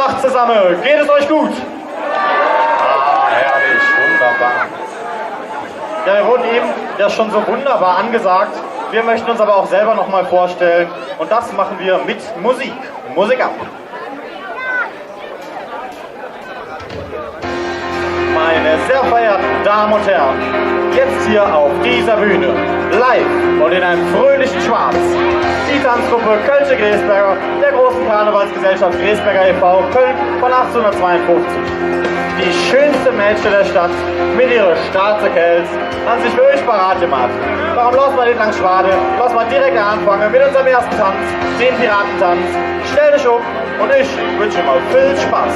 Tag zusammen, geht es euch gut? Ah, herrlich, wunderbar. Ja, wir wurden eben ja schon so wunderbar angesagt. Wir möchten uns aber auch selber noch mal vorstellen und das machen wir mit Musik. Musik ab! Meine sehr verehrten Damen und Herren, jetzt hier auf dieser Bühne, live und in einem fröhlichen Schwarz, die Tanzgruppe Kölsche Griesberger der großen Karnevalsgesellschaft Griesberger e.V. Köln von 1852. Die schönste Mädchen der Stadt mit ihrer starken Käls haben sich für euch parat gemacht. Darum lass mal nicht lang schwade, lass mal direkt anfangen mit unserem ersten Tanz, den Piratentanz. Stell dich um und ich wünsche dir mal viel Spaß.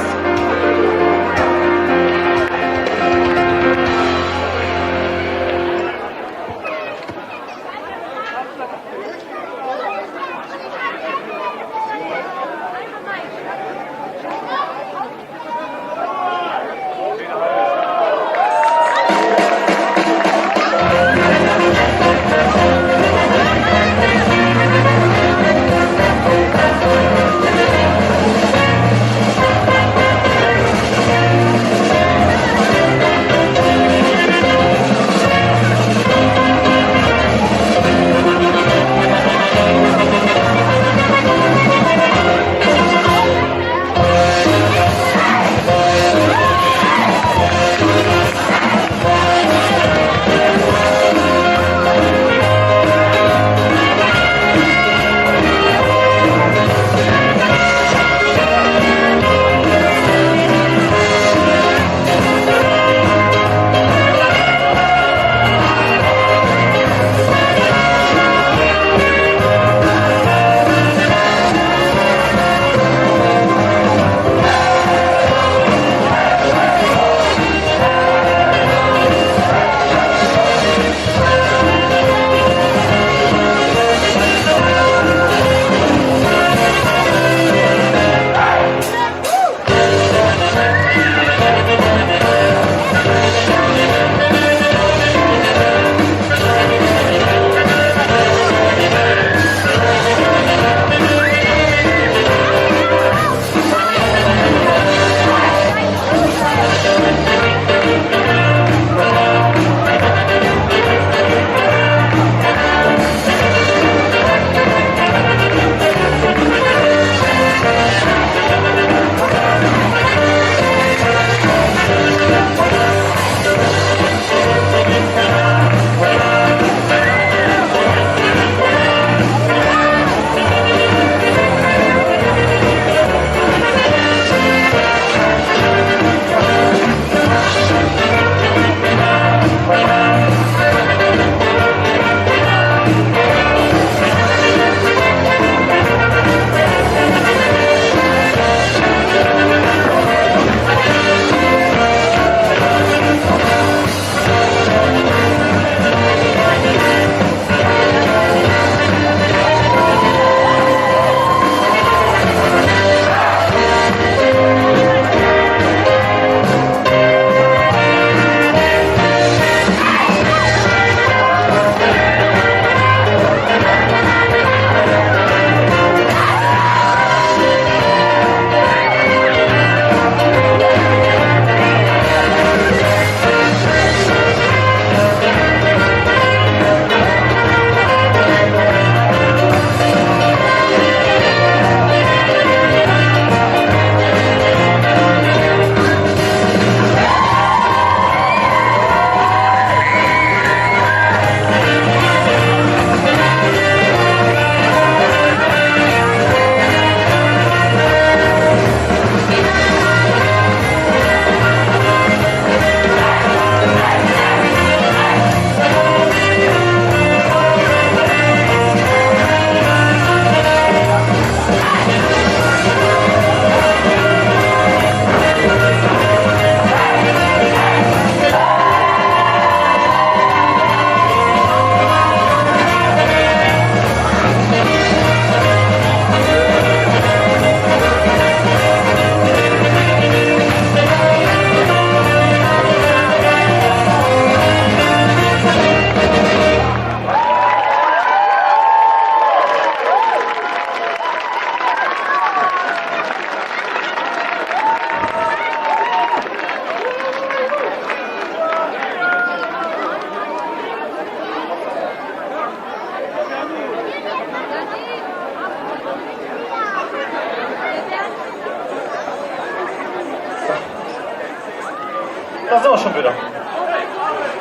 Da sind wir schon wieder.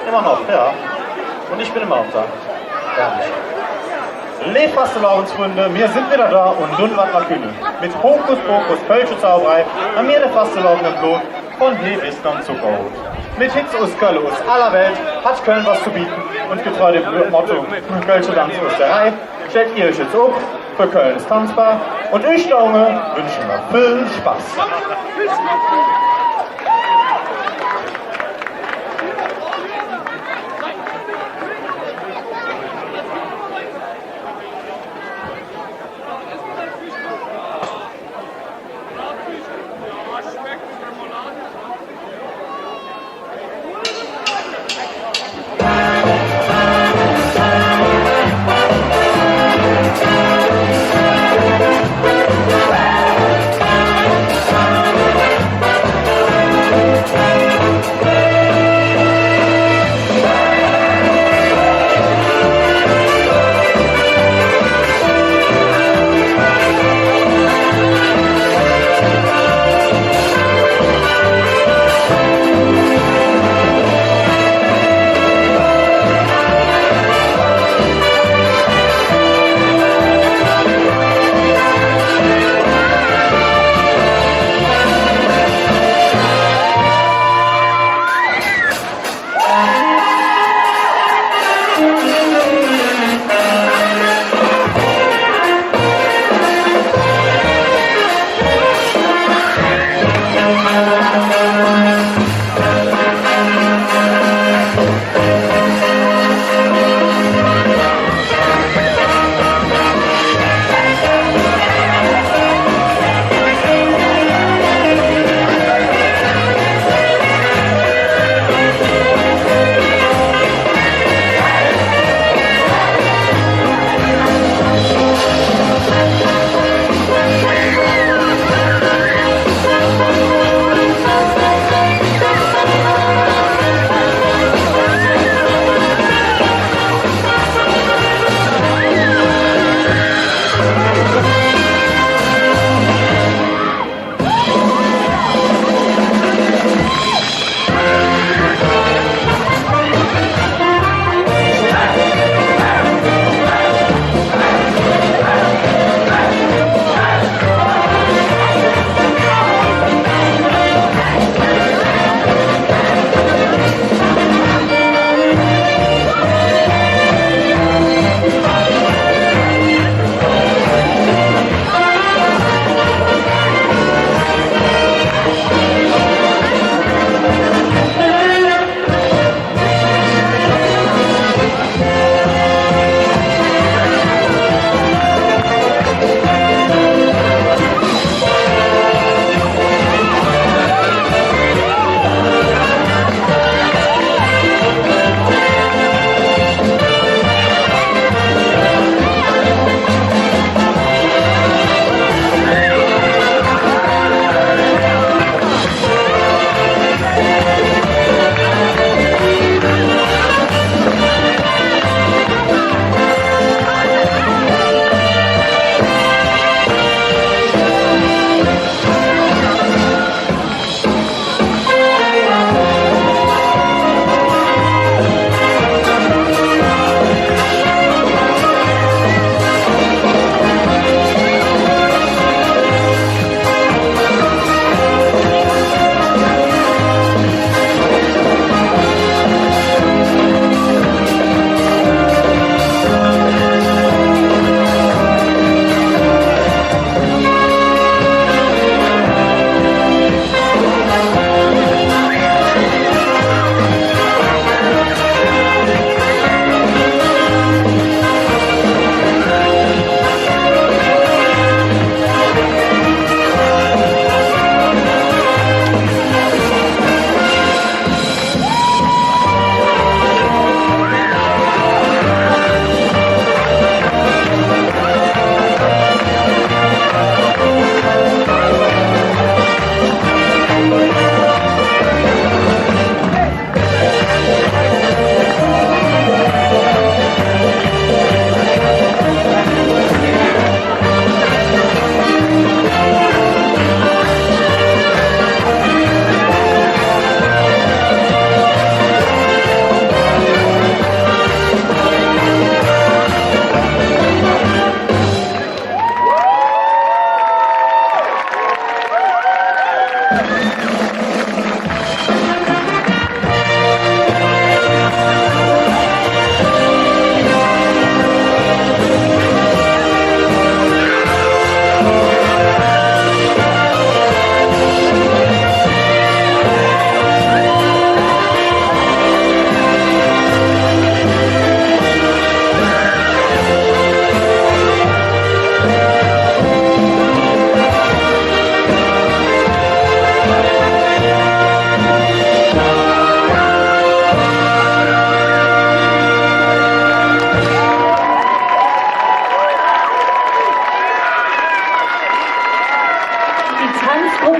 Immer noch, ja. Und ich bin immer noch da. Ehrlich. Lebt Fastelavensfreunde, wir sind wieder da und nun was nach Kühne. Mit Hokus Pokus, Kölsche Zauberei, an mir der Fastelavenden Blut von Hebistern Zuckerhut. Mit Hits aus Köln aus aller Welt hat Köln was zu bieten und getreu dem Motto Kölsche Tanzmusterei stellt ihr euch jetzt auf, für Köln ist tanzbar und ich, Junge, wünsche mir viel Spaß.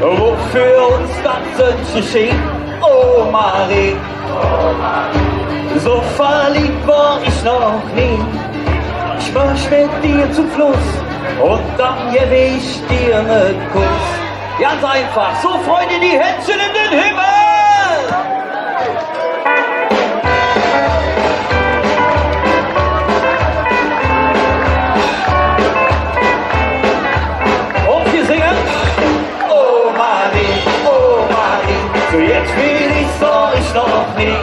wofür uns das geschehen. Oh Marie, so verliebt war ich noch nie. Ich marsch mit dir zum Fluss und dann geb ich dir ne Kuss. Ganz einfach, so Freunde, die Händchen in den Himmel! Und wir singen. Oh Marie, so jetzt will ich noch nie.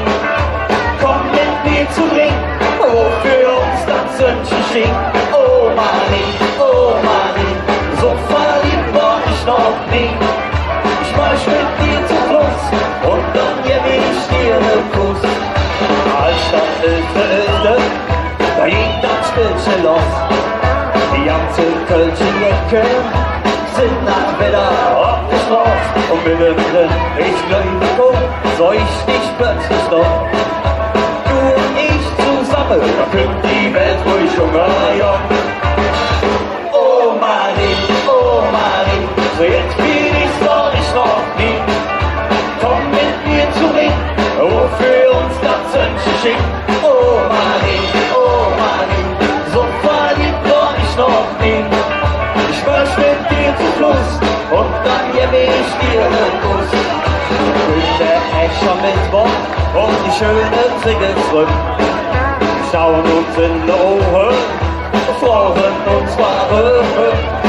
Komm mit mir zum Ring, wofür uns das Sündchen schien. Oh Marie, so verliebt war ich noch nie. Ich marsch mit dir zum Fluss und dann geb ich dir ne Kuss. Als das Hilfe, da ging das Spielchen los. Die ganze Kölsche Ecke sind nach Wetter abgeschlossen. Und mittendrin, ich glaube, so ich dich plötzlich noch. Du und ich zusammen, da könnt die Welt ruhig umgehen. Oh Marie, so jetzt bin ich noch nie. Komm mit mir zum Ring, wofür uns das Sündchen schickt. Oh Marie, so verliebt war ich noch nie. Ich marsch mit dir zum Fluss und dann geb ich dir ne Kuss. Durch der Escher mit Bock und die schönen Segel zurück. Schauen uns in die Ohren, freuen uns wahre.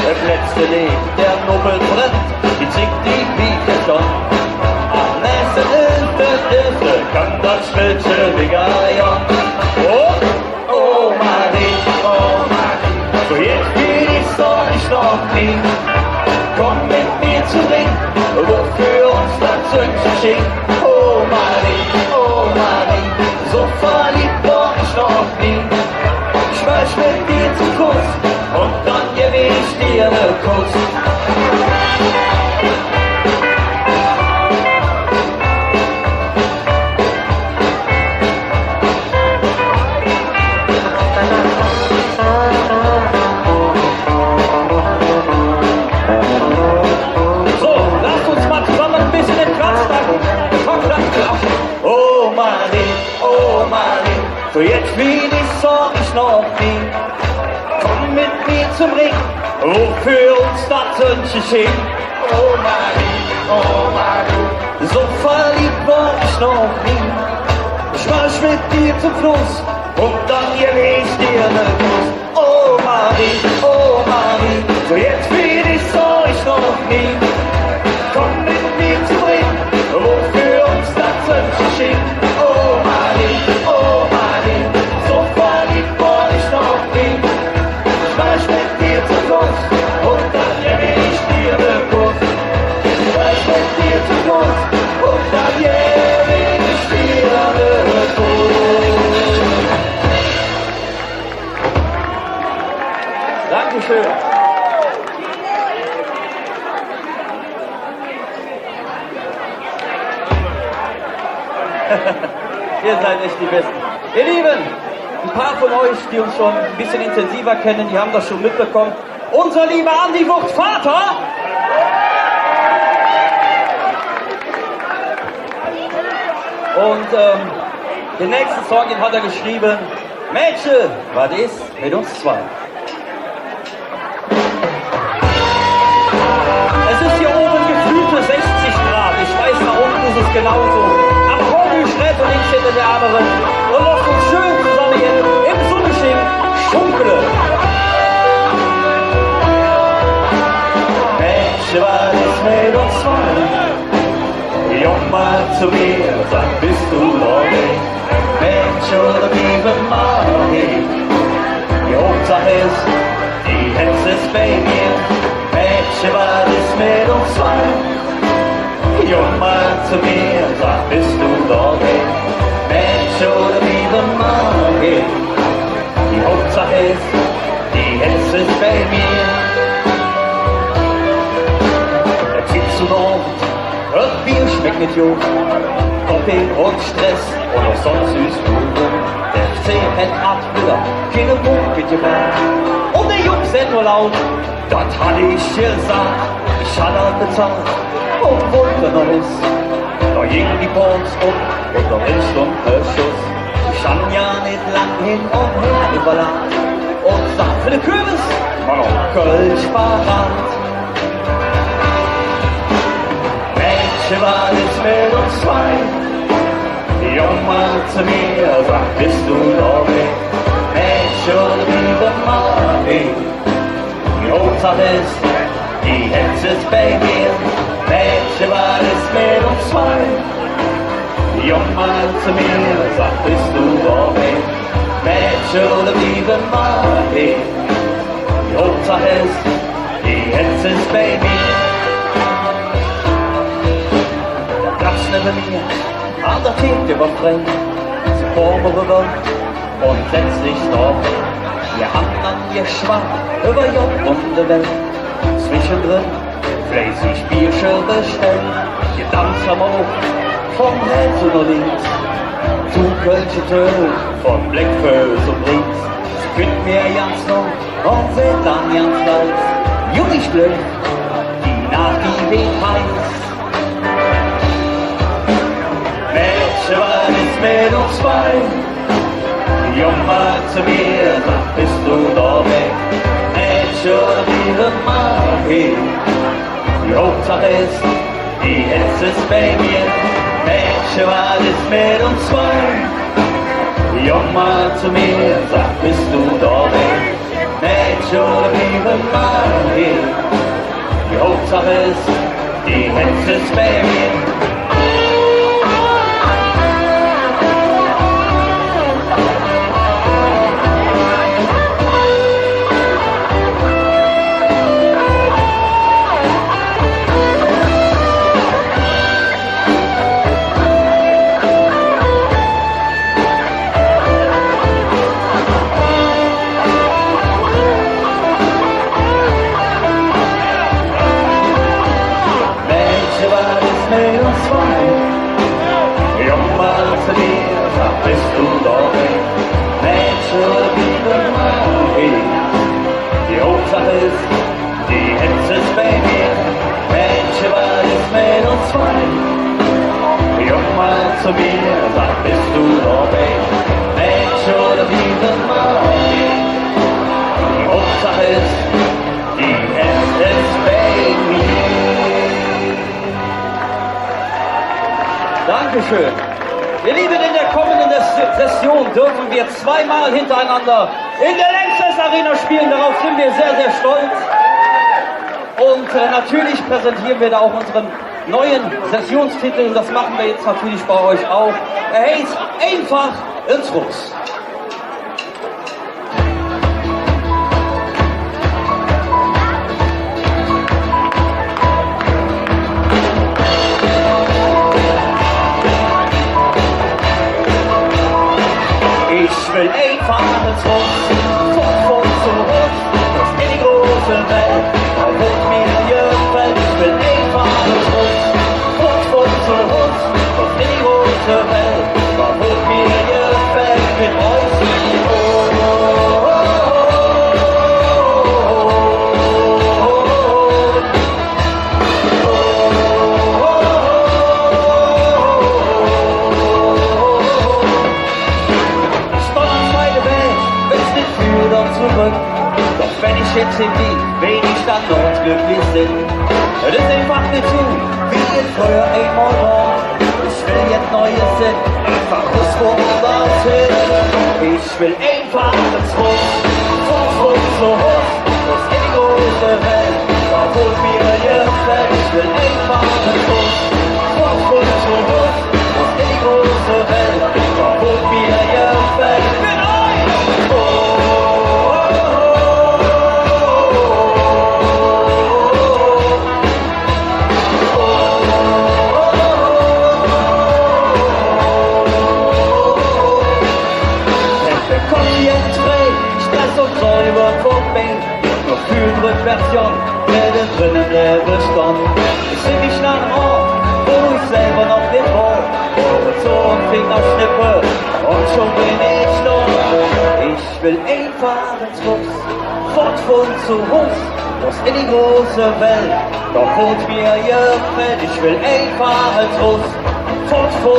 Im letzten Lied der Nubbel brennt, die singt die Wieke schon. Am nächsten Hilfe kann das Spielchen wieder ja. Oh Marie, so jetzt bin ich noch nie. Komm mit mir zum Ring, wofür uns das Sündchen schickt. Oh Marie, so verliebt war ich noch nie. Ich marsch mit dir zum Kuss und dann geb ich dir ne Kuss. So jetzt will ich noch nie. Komm mit mir zum Ring, wofür uns das Sündchen schickt. Oh Marie, so verliebt war ich noch nie. Ich marsch mit dir zum Fluss und dann geb ich dir ne Kuss. Oh Marie, so jetzt will ich noch nie. Komm mit mir zum Ring, wofür uns das Sündchen schickt. Oh Marie, so verliebt war ich noch nie. Ich marsch mit dir zum Fluss und dann geb ich dir ne Kuss. Ich marsch mit dir zum Fluss und dann geb ich dir ne Kuss. Dankeschön. Ihr seid echt die Besten. Ihr Lieben, ein paar von euch, die uns schon ein bisschen intensiver kennen, die haben das schon mitbekommen. Unser lieber Andi Wucht Vater. Und den nächsten Song, den hat er geschrieben. Mädchen, was ist mit uns zwei? Es ist hier oben gefühlte 60 Grad. Ich weiß, da unten ist es genauso. Aber Horgel schnell von links hinter der anderen. Und lasst uns schön zusammen hier im Sonnenschein schunkeln. Mädchen, was ist mit uns zwei? Komm mal zu mir, sag, bist du Lorraine? Mädchen oder liebe Marie? Die Hauptsache ist, die Hetze ist bei mir. Mädchen, was ist mit uns zwei? Komm mal zu mir, sag, bist du Lorraine? Mädchen oder liebe Marie? Die Hauptsache ist, die Hetze ist bei mir. Der Tipp zu Nord, das Bier schmeckt nicht gut, Koffein und Stress und auch sonst süß gut. Der FC hält ab wieder, keine Mut mit gemacht. Und der Jungs sind nur laut, das hatte ich gesagt, ich hatte bezahlt. und Wundernis. Da ging die Post um und da ist ein Schuss. Ich kann ja nicht lang hin und her überladen und sag für den Kürbis, Kölsch parat. Mädchen war es mit uns zwei, die Oma zu mir sagt, bist du da weg? Mädchen, liebe Mami, die Hauptsache ist, die Hetze ist bei mir. Mädchen war es mit uns zwei, die Oma zu mir sagt, bist du da weg? Mädchen, liebe Mami, die Hauptsache ist, die Hetze ist bei mir. Der Platz neben mir, an der Theke war frei, sie kommen rüber und setzt sich drauf. Wir haben an ihr Schwach über Job und der Welt. Zwischendrin fleißig Bierchen bestellt. Wir tanzen am Hof, vom rechts oder links. Zu Kölsche Töne, von Blackfurs und links. Sie findet mir ganz noch und wird dann ganz weiß. Jungs Glück, die nach die Weg heißt. Mädchen war es mit uns zwei. Die Oma zu mir sagt, bist du da weg? Mädchen, liebe Mami, die Hauptsache ist, die Hetze ist bei mir. Mädchen war es mit uns zwei. Die Oma zu mir sagt, bist du da weg? Mädchen, liebe Mami, die Hauptsache ist, die Hetze ist bei mir. Bist du da weg? Mädchen, liebe Mami, die Hauptsache ist, die Hetze ist bei mir. Mädchen war es mit uns zwei. Die Oma zu mir sagt, bist du da weg? Mädchen, liebe Mami, die Hauptsache ist, die Hetze ist bei mir. Dankeschön. Ihr Lieben, in der kommenden Session dürfen wir zweimal hintereinander in der Lanxess Arena spielen. Darauf sind wir sehr, sehr stolz. Und natürlich präsentieren wir da auch unseren neuen Sessionstitel. Das machen wir jetzt natürlich bei euch auch. Er heißt Einfach ins Russ. Ich will einfach ins Russ, von zu Russ, in die große Welt, da wird mir gefällt. Ich will einfach ins Russ, von zu Russ, in die große Welt, da wird mir gefällt. Mit euch doch wenn ich jetzt in Wien wenig Standort glücklich bin, das ist einfach nicht so, wie es früher einmal war. Ich will jetzt Neues sehen, einfach das woanders hin. Ich will einfach ins Russ, von zu Russ, in die große Welt, da wo mir gefällt. Ich will einfach ins Russ, von zu Russ, in die große Welt, da wo mir gefällt. Ich bin Version, der drinnen der Bestand. Ich seh mich nach dem Ort, wo ich selber noch nicht war. Horizont, Fingerschnippe und schon bin ich dort. Ich will einfach ins Russ, von zu Russ, muss in die große Welt. Doch holt mir gefällt, ich will einfach als Russ. Fort zur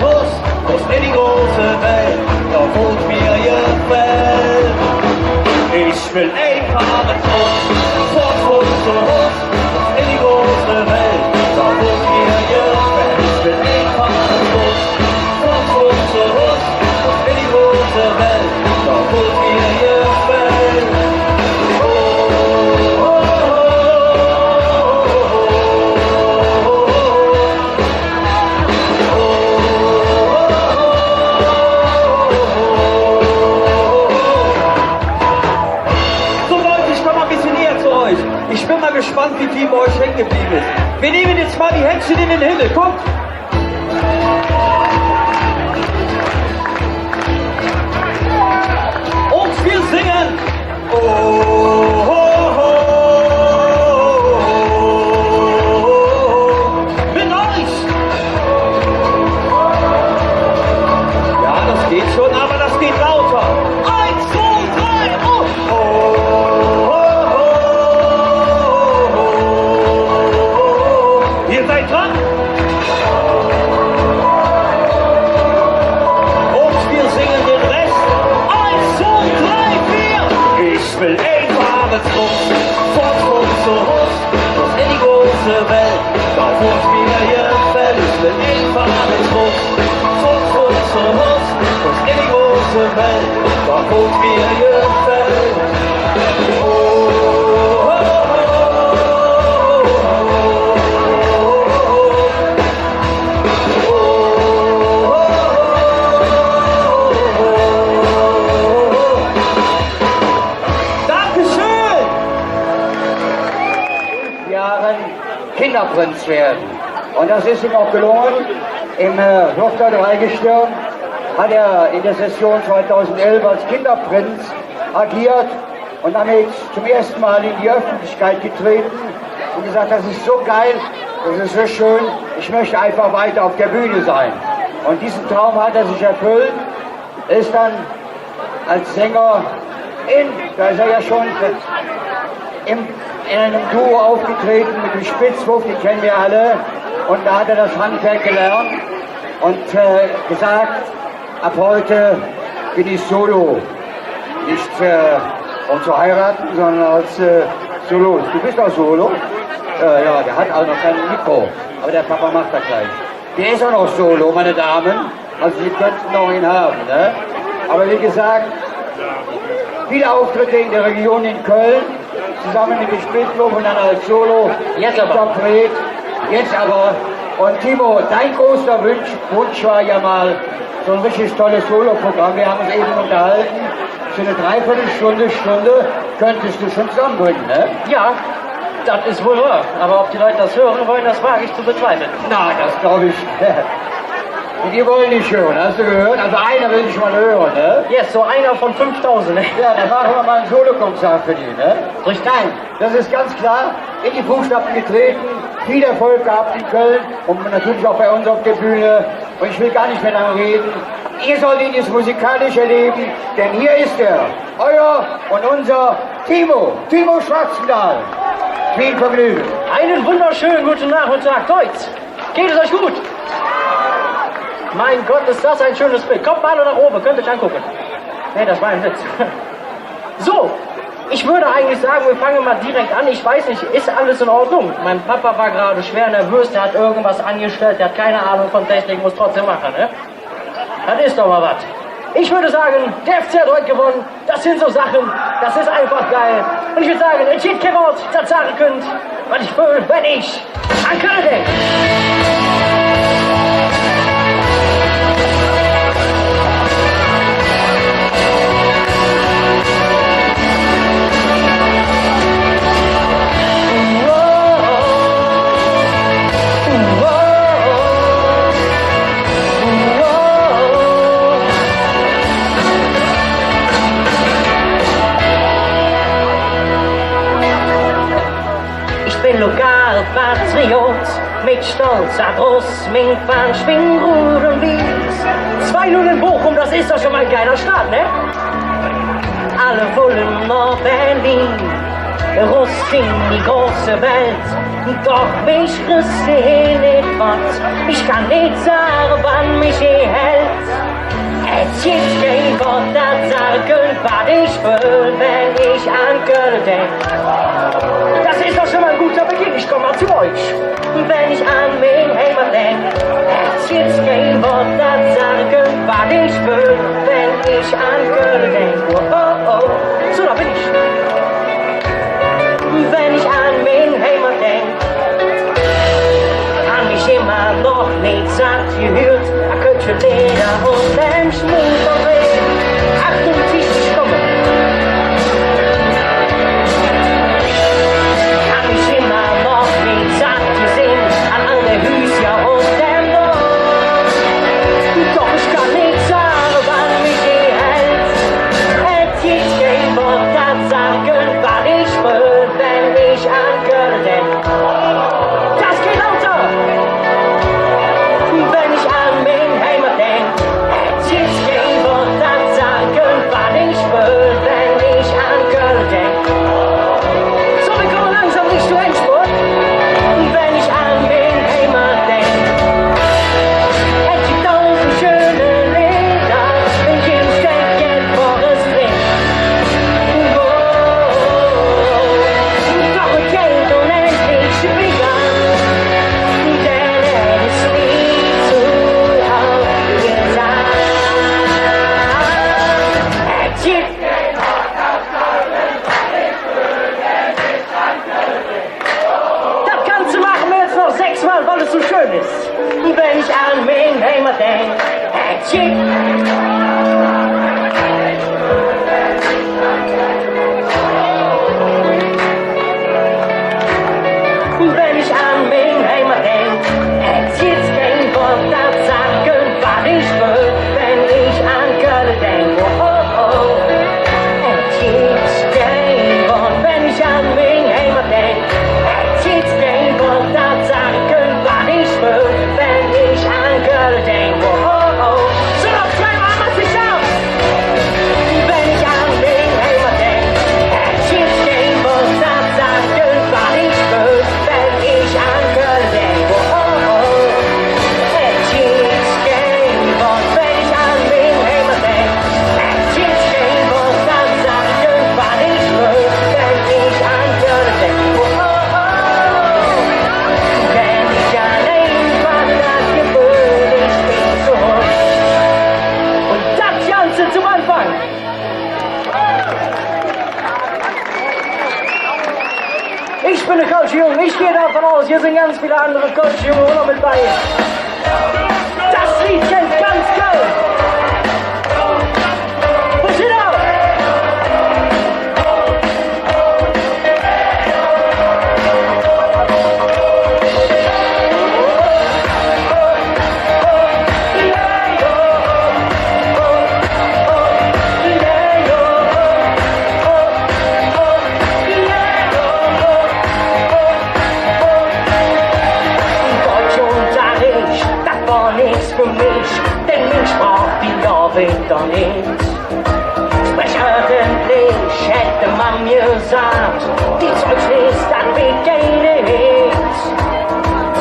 Russ, muss in die große Welt. Doch holt mir gefällt. Ich will einfach als Russ. Fort zur Russ, muss in die große Welt. Doch holt mir gefällt, ich will einfach als Russ. Fort zur Russ, muss in die große Welt. Doch holt mir gefällt. Ich bin mal gespannt, wie viel bei euch hängen geblieben ist. Wir nehmen jetzt mal die Händchen in den Himmel, kommt! Und wir singen! Oh, oh, oh, oh, mit euch! Ja, das geht schon, aber das geht lauter. 1, 2, 3, oh! Oh, oh, oh. Ihr seid dran. Und wir singen den Rest. 1, 2, 3, 4. Ich will ein wahres Russ. Fort zur Russ. Muss in die große Welt. Da wohnt mir gefällt. Ich will ein wahres Russ. Fort zur Russ. Muss in die große Welt. Da wohnt mir gefällt. Oh, oh, oh, Kinderprinz werden. Und das ist ihm auch gelungen. Im Tochter Dreigestirn hat er in der Session 2011 als Kinderprinz agiert und damit zum ersten Mal in die Öffentlichkeit getreten und gesagt, das ist so geil, das ist so schön, ich möchte einfach weiter auf der Bühne sein. Und diesen Traum hat er sich erfüllt. Er ist dann als Sänger da ist er ja schon in einem Duo aufgetreten mit dem Spitzwurf, den kennen wir alle. Und da hat er das Handwerk gelernt und gesagt, ab heute bin ich solo. Nicht um zu heiraten, sondern als Solo. Du bist auch solo? Ja, der hat auch noch kein Mikro, aber der Papa macht das gleich. Der ist auch noch solo, meine Damen. Also Sie könnten noch ihn haben, ne? Aber wie gesagt, viele Auftritte in der Region in Köln, zusammen mit dem Spitzwurf und dann als Solo. Jetzt aber. Und Timo, dein großer Wunsch war ja mal so ein richtig tolles Solo-Programm. Wir haben uns eben unterhalten. Für eine Dreiviertelstunde, Stunde könntest du schon zusammenbringen, ne? Ja, das ist wohl wahr. Aber ob die Leute das hören wollen, das wage ich zu bezweifeln. Na, das glaube ich. Die wollen nicht hören, hast du gehört? Also einer will dich mal hören, ne? Yes, so einer von 5000. Ne? Ja, dann machen wir mal ein Solokonzert für die, ne? Richtig. Nein, das ist ganz klar, in die Fußstapfen getreten, viel Erfolg gehabt in Köln und natürlich auch bei uns auf der Bühne. Und ich will gar nicht mehr lange reden. Ihr sollt ihn jetzt musikalisch erleben, denn hier ist er, euer und unser Timo Schwarzendahl. Viel Vergnügen. Einen wunderschönen guten Nachmittag, Deutsch. Geht es euch gut? Mein Gott, ist das ein schönes Bild. Kommt mal nach oben, könnt ihr euch angucken. Nee, das war ein Witz. So, ich würde eigentlich sagen, wir fangen mal direkt an. Ich weiß nicht, ist alles in Ordnung? Mein Papa war gerade schwer nervös, der hat irgendwas angestellt, der hat keine Ahnung von Technik, muss trotzdem machen, ne? Das ist doch mal was. Ich würde sagen, der FC hat heute gewonnen. Das sind so Sachen, das ist einfach geil. Und ich würde sagen, es geht kein Wort, das sagen könnt, was ich will, wenn ich an Köln denke. Lokalpatriot, mit stolzer Brust, mit Fahnen, Schwingruden wies. 2-0 in Bochum, das ist doch schon mal ein geiler Start, ne? Alle wollen nach Berlin, Rust in die große Welt. Doch mich frisst die nicht was. Ich kann nicht sagen, wann mich hält. Es gibt kein Wort, das sagen, was ich will, wenn ich an Köln denk. Das ist doch schon mal ein guter Beginn, ich komm mal zu euch. Wenn ich an mein Heimat denk. Es gibt kein Wort, das sagen, was ich will, wenn ich an Köln denk. Oh, oh, oh, so da bin ich. Wenn ich an mein Heimat denk. An mich immer noch nicht satt gehört. Kötje Leder und Menschmut und Reden. Achtung, ich komme. Kann mich immer noch nicht satt gesehen an alle Hüsja und dem Dorf. Doch ich kann nicht sagen, wann mich hält. Es gibt kein Wort, das sagen, was ich will, wenn ich an Köln denk. Das geht lauter! Wenn ich an mein Heimat denk, es gibt kein Wort, das sagen, was ich will, wenn ich an Köln denk. So, wir kommen langsam Richtung Endspurt. Wenn ich an mein Heimat denk, es gibt tausend schöne Lieder, in jedem Städtchen, wo es singt. Doch es geht unendlich schwieriger. Das kannst du machen wir jetzt noch 6-mal, weil es so schön ist. Und wenn ich an mein Heimat denk, wenn ich an mein Heimat denk, es gibt kein Wort, das sagen, was ich will, wenn ich an Köln denk. Oh, oh, oh. Es gibt kein Wort, wenn ich an mein Heimat denk. Es gibt kein Wort, das sagen, was ich will, wenn ich an Köln denk. Oh, oh, oh. So, noch 2 Mal, mach dich auf! Wenn ich an mein Heimat denk, es gibt kein Wort, das sagen, was ich will, wenn ich an Köln denk. Oh, oh, oh. Es gibt kein Wort, wenn ich an mein Heimat denk. Es gibt kein Wort, das sagen, was ich will, wenn ich an Köln denk. Oh, oh, oh. Wenn ich an irgendwas das Gefühl, ich bin zurück. Und das Ganze zum Anfang. Ich bin der Coach Jung, ich gehe davon aus, hier sind ganz viele andere Coach Jung auch noch mit bei. Das Lied kennt ganz Köln. Push it out! Deutschunterricht, das war nichts für mich, denn ich brauch die Norweger nicht. Sprech ordentlich, hätte man mir gesagt, die Zeugnis, das geht nicht.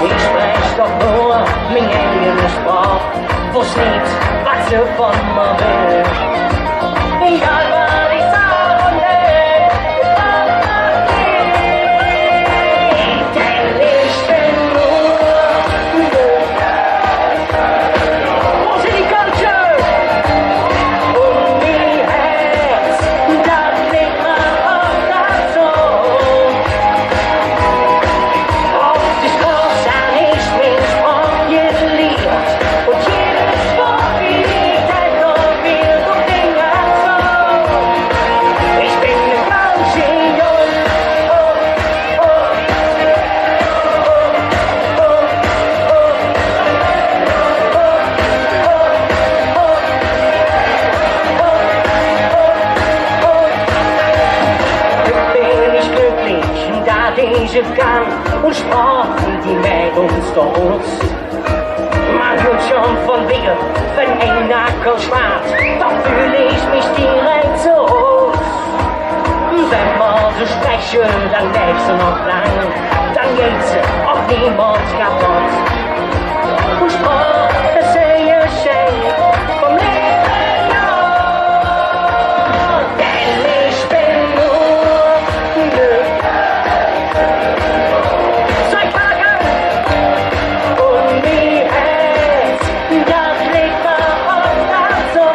Ich sprech doch nur mein eigenes Sprach, wo's nicht, was sie von mir will. Egal was ich sag und denk, denn ich bin nur du. Wo sind die Culture? Und die Herz, das liegt man auf das Sohn. Oft ist groß an ich bin Sprach geliebt und jedes Wort wie das noch viel und Dinge so. Ich bin eine Culture, Jung. Oh, oh, bin ich glücklich, da ich es kann und sprach wie die Mädels uns. Man hört schon von wegen, wenn ein Nackel schwarz, doch fühle ich mich direkt so. wenn man so sprechen, dann lebst du noch lang. Dann geht's auch niemand kaputt. Und Sport, das ist ein Geschenk vom Leben, ja. Denn ich bin nur Glück. Zwei Tage und wie es, das liegt bei uns so.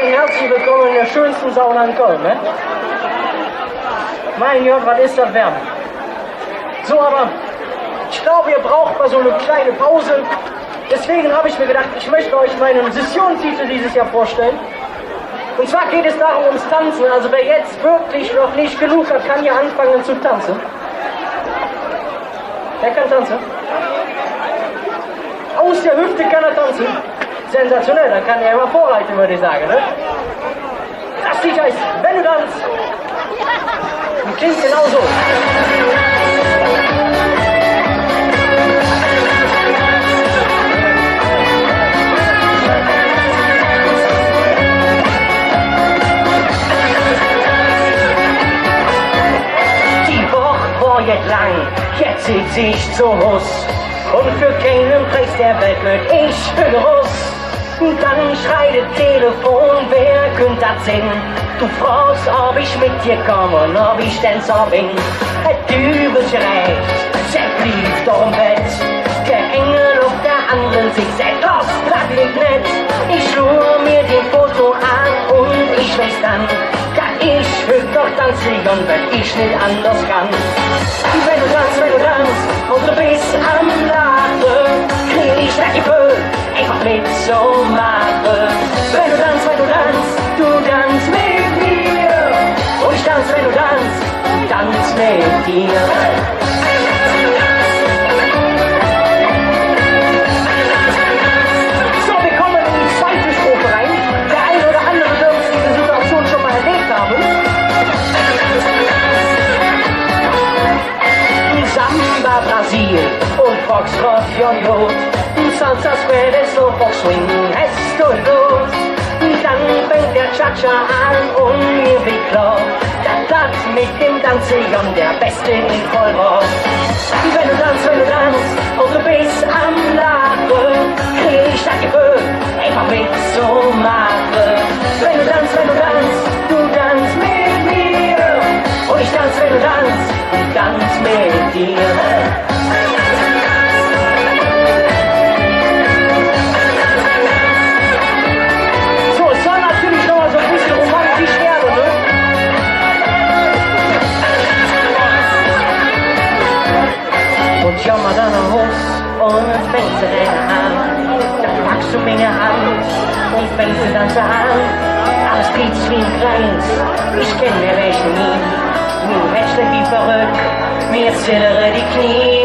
Herzlich willkommen in der schönsten Sauna in Köln, ne? Mein Gott, was ist das wärm? So, aber ich glaube, ihr braucht mal so eine kleine Pause. Deswegen habe ich mir gedacht, ich möchte euch meinen Sessionstitel dieses Jahr vorstellen. Und zwar geht es darum ums Tanzen. Also wer jetzt wirklich noch nicht genug hat, kann ja anfangen zu tanzen. Wer kann tanzen? Aus der Hüfte kann er tanzen. Sensationell, dann kann er immer vorreiten, würde ich sagen. Ne? Das Lied heißt, wenn du tanzt. Und klingt genau so. Die Woche war jetzt lang, jetzt zieht sich zum Muss. Und für keinen Preis der Welt wird ich Russ. Dann schreit das Telefon, wer könnte das singen? Du fragst, ob ich mit dir komme und ob ich denn so bin. Du bist recht, Sepp lief doch im Bett. Der Engel auf der anderen Sicht sagt, los, das liegt nicht. Ich schaue mir den Foto an und ich weiß dann, dass ich will doch tanzen und wenn ich nicht anders kann. Wenn du tanzt und du bist am Lachen, krieg ich weg die Böll, einfach mit so machen. Wenn du tanzt, du tanzt mit mir. Und ich tanz, wenn du tanzt mit dir. So, wir kommen in die zweite Strophe rein. Der eine oder andere wird diese Situation schon mal erlebt haben. Samba Brasil und Foxtrot Jonjo, Salsa Square, Slow Fox Swing, es geht los. Dann fängt der Cha-Cha an und mir wird klar, dass das mit dem Tanzen der Beste in Vollbau. Wenn du tanzt und du bist am Lachen, krieg ich das Gefühl, einfach mit so machen. Wenn du tanzt deine Hand, dann packst du meine Hand und fängst du dann so an. Alles dreht sich wie im Kreis, ich kenn mehr welche nie. Nun wechsle wie verrückt, mir zittere die Knie.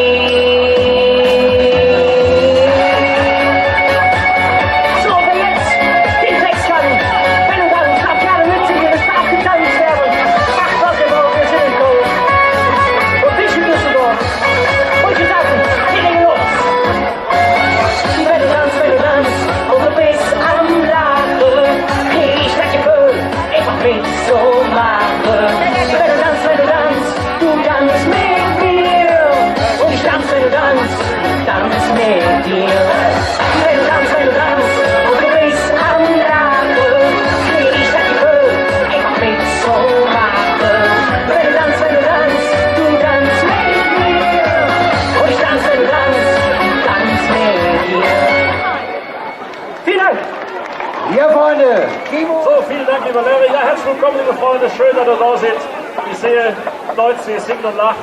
So, aber jetzt, den Dreckskann, wenn du dann ab gerne Mütze hier das darf getanzt werden. Ach, was ihr braucht, wir sind in Köln. Und ich in Düsseldorf. Und die Sachen, die legen los. Wenn du tanzt, und du bist am Lachen, ich sag dir Köln, einfach mit so machen. Wenn du tanzt, du tanzt mit mir. Und ich tanz, wenn du tanzt mit dir. Wenn du tanzt, und du bist am Lachen, ich sag dir Köln, einfach mit so machen. Wenn du tanzt, du tanzt mit mir. Und ich tanz, wenn du tanzt mit dir. Vielen Dank. Hier vorne, Timo. So, vielen Dank, lieber Larry. Ja, herzlich willkommen, liebe Freunde. Schön, dass ihr da seid. Ich sehe Leute, die singt und lacht.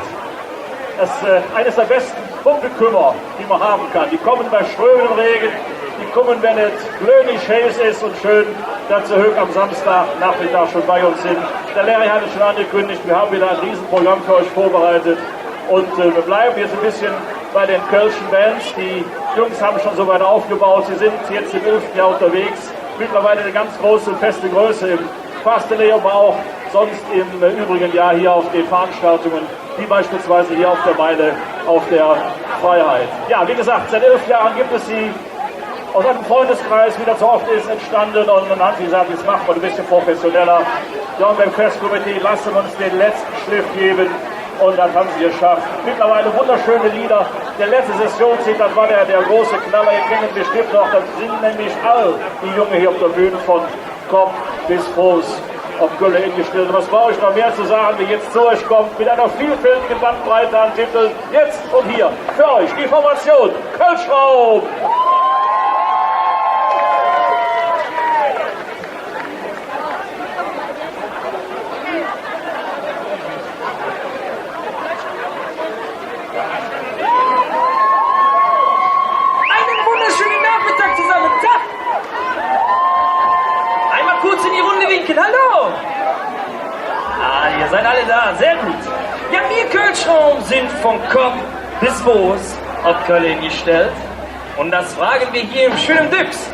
Das ist eines der besten Publikummer, die man haben kann. Die kommen bei strömendem Regen, die kommen, wenn es glöhnig heiß ist und schön, dass sie hoch am Samstagnachmittag schon bei uns sind. Der Larry hat es schon angekündigt, wir haben wieder ein Riesenprogramm für euch vorbereitet. Und wir bleiben jetzt ein bisschen bei den Kölschen Bands. Die Jungs haben schon so weit aufgebaut. Sie sind jetzt im 11. Jahr unterwegs. Mittlerweile eine ganz große, feste Größe im Fasteleum, aber auch sonst im übrigen Jahr hier auf den Veranstaltungen, wie beispielsweise hier auf der Meile, auf der Freiheit. Ja, wie gesagt, seit 11 Jahren gibt es sie aus einem Freundeskreis, wie das so oft ist, entstanden. Und dann haben sie gesagt, jetzt machen wir ein bisschen professioneller. Ja, und beim Festkomitee lassen wir uns den letzten Schliff geben. Und das haben sie geschafft. Mittlerweile wunderschöne Lieder. Der letzte Sessionshit, das war der große Knaller. Ihr kennt ihn bestimmt noch. Das sind nämlich all die Jungen hier auf der Bühne von Kopf bis Fuß auf Gülle hingestellt. Und was brauche ich noch mehr zu sagen, wie jetzt zu euch kommt, mit einer vielfältigen Bandbreite an Titeln. Jetzt und hier für euch die Formation Kölschraum. Hallo! Ah, ihr seid alle da, sehr gut. Ja, wir Kölschraum sind von Kopf bis Fuß auf Köln gestellt. Und das fragen wir hier im schönen Düx.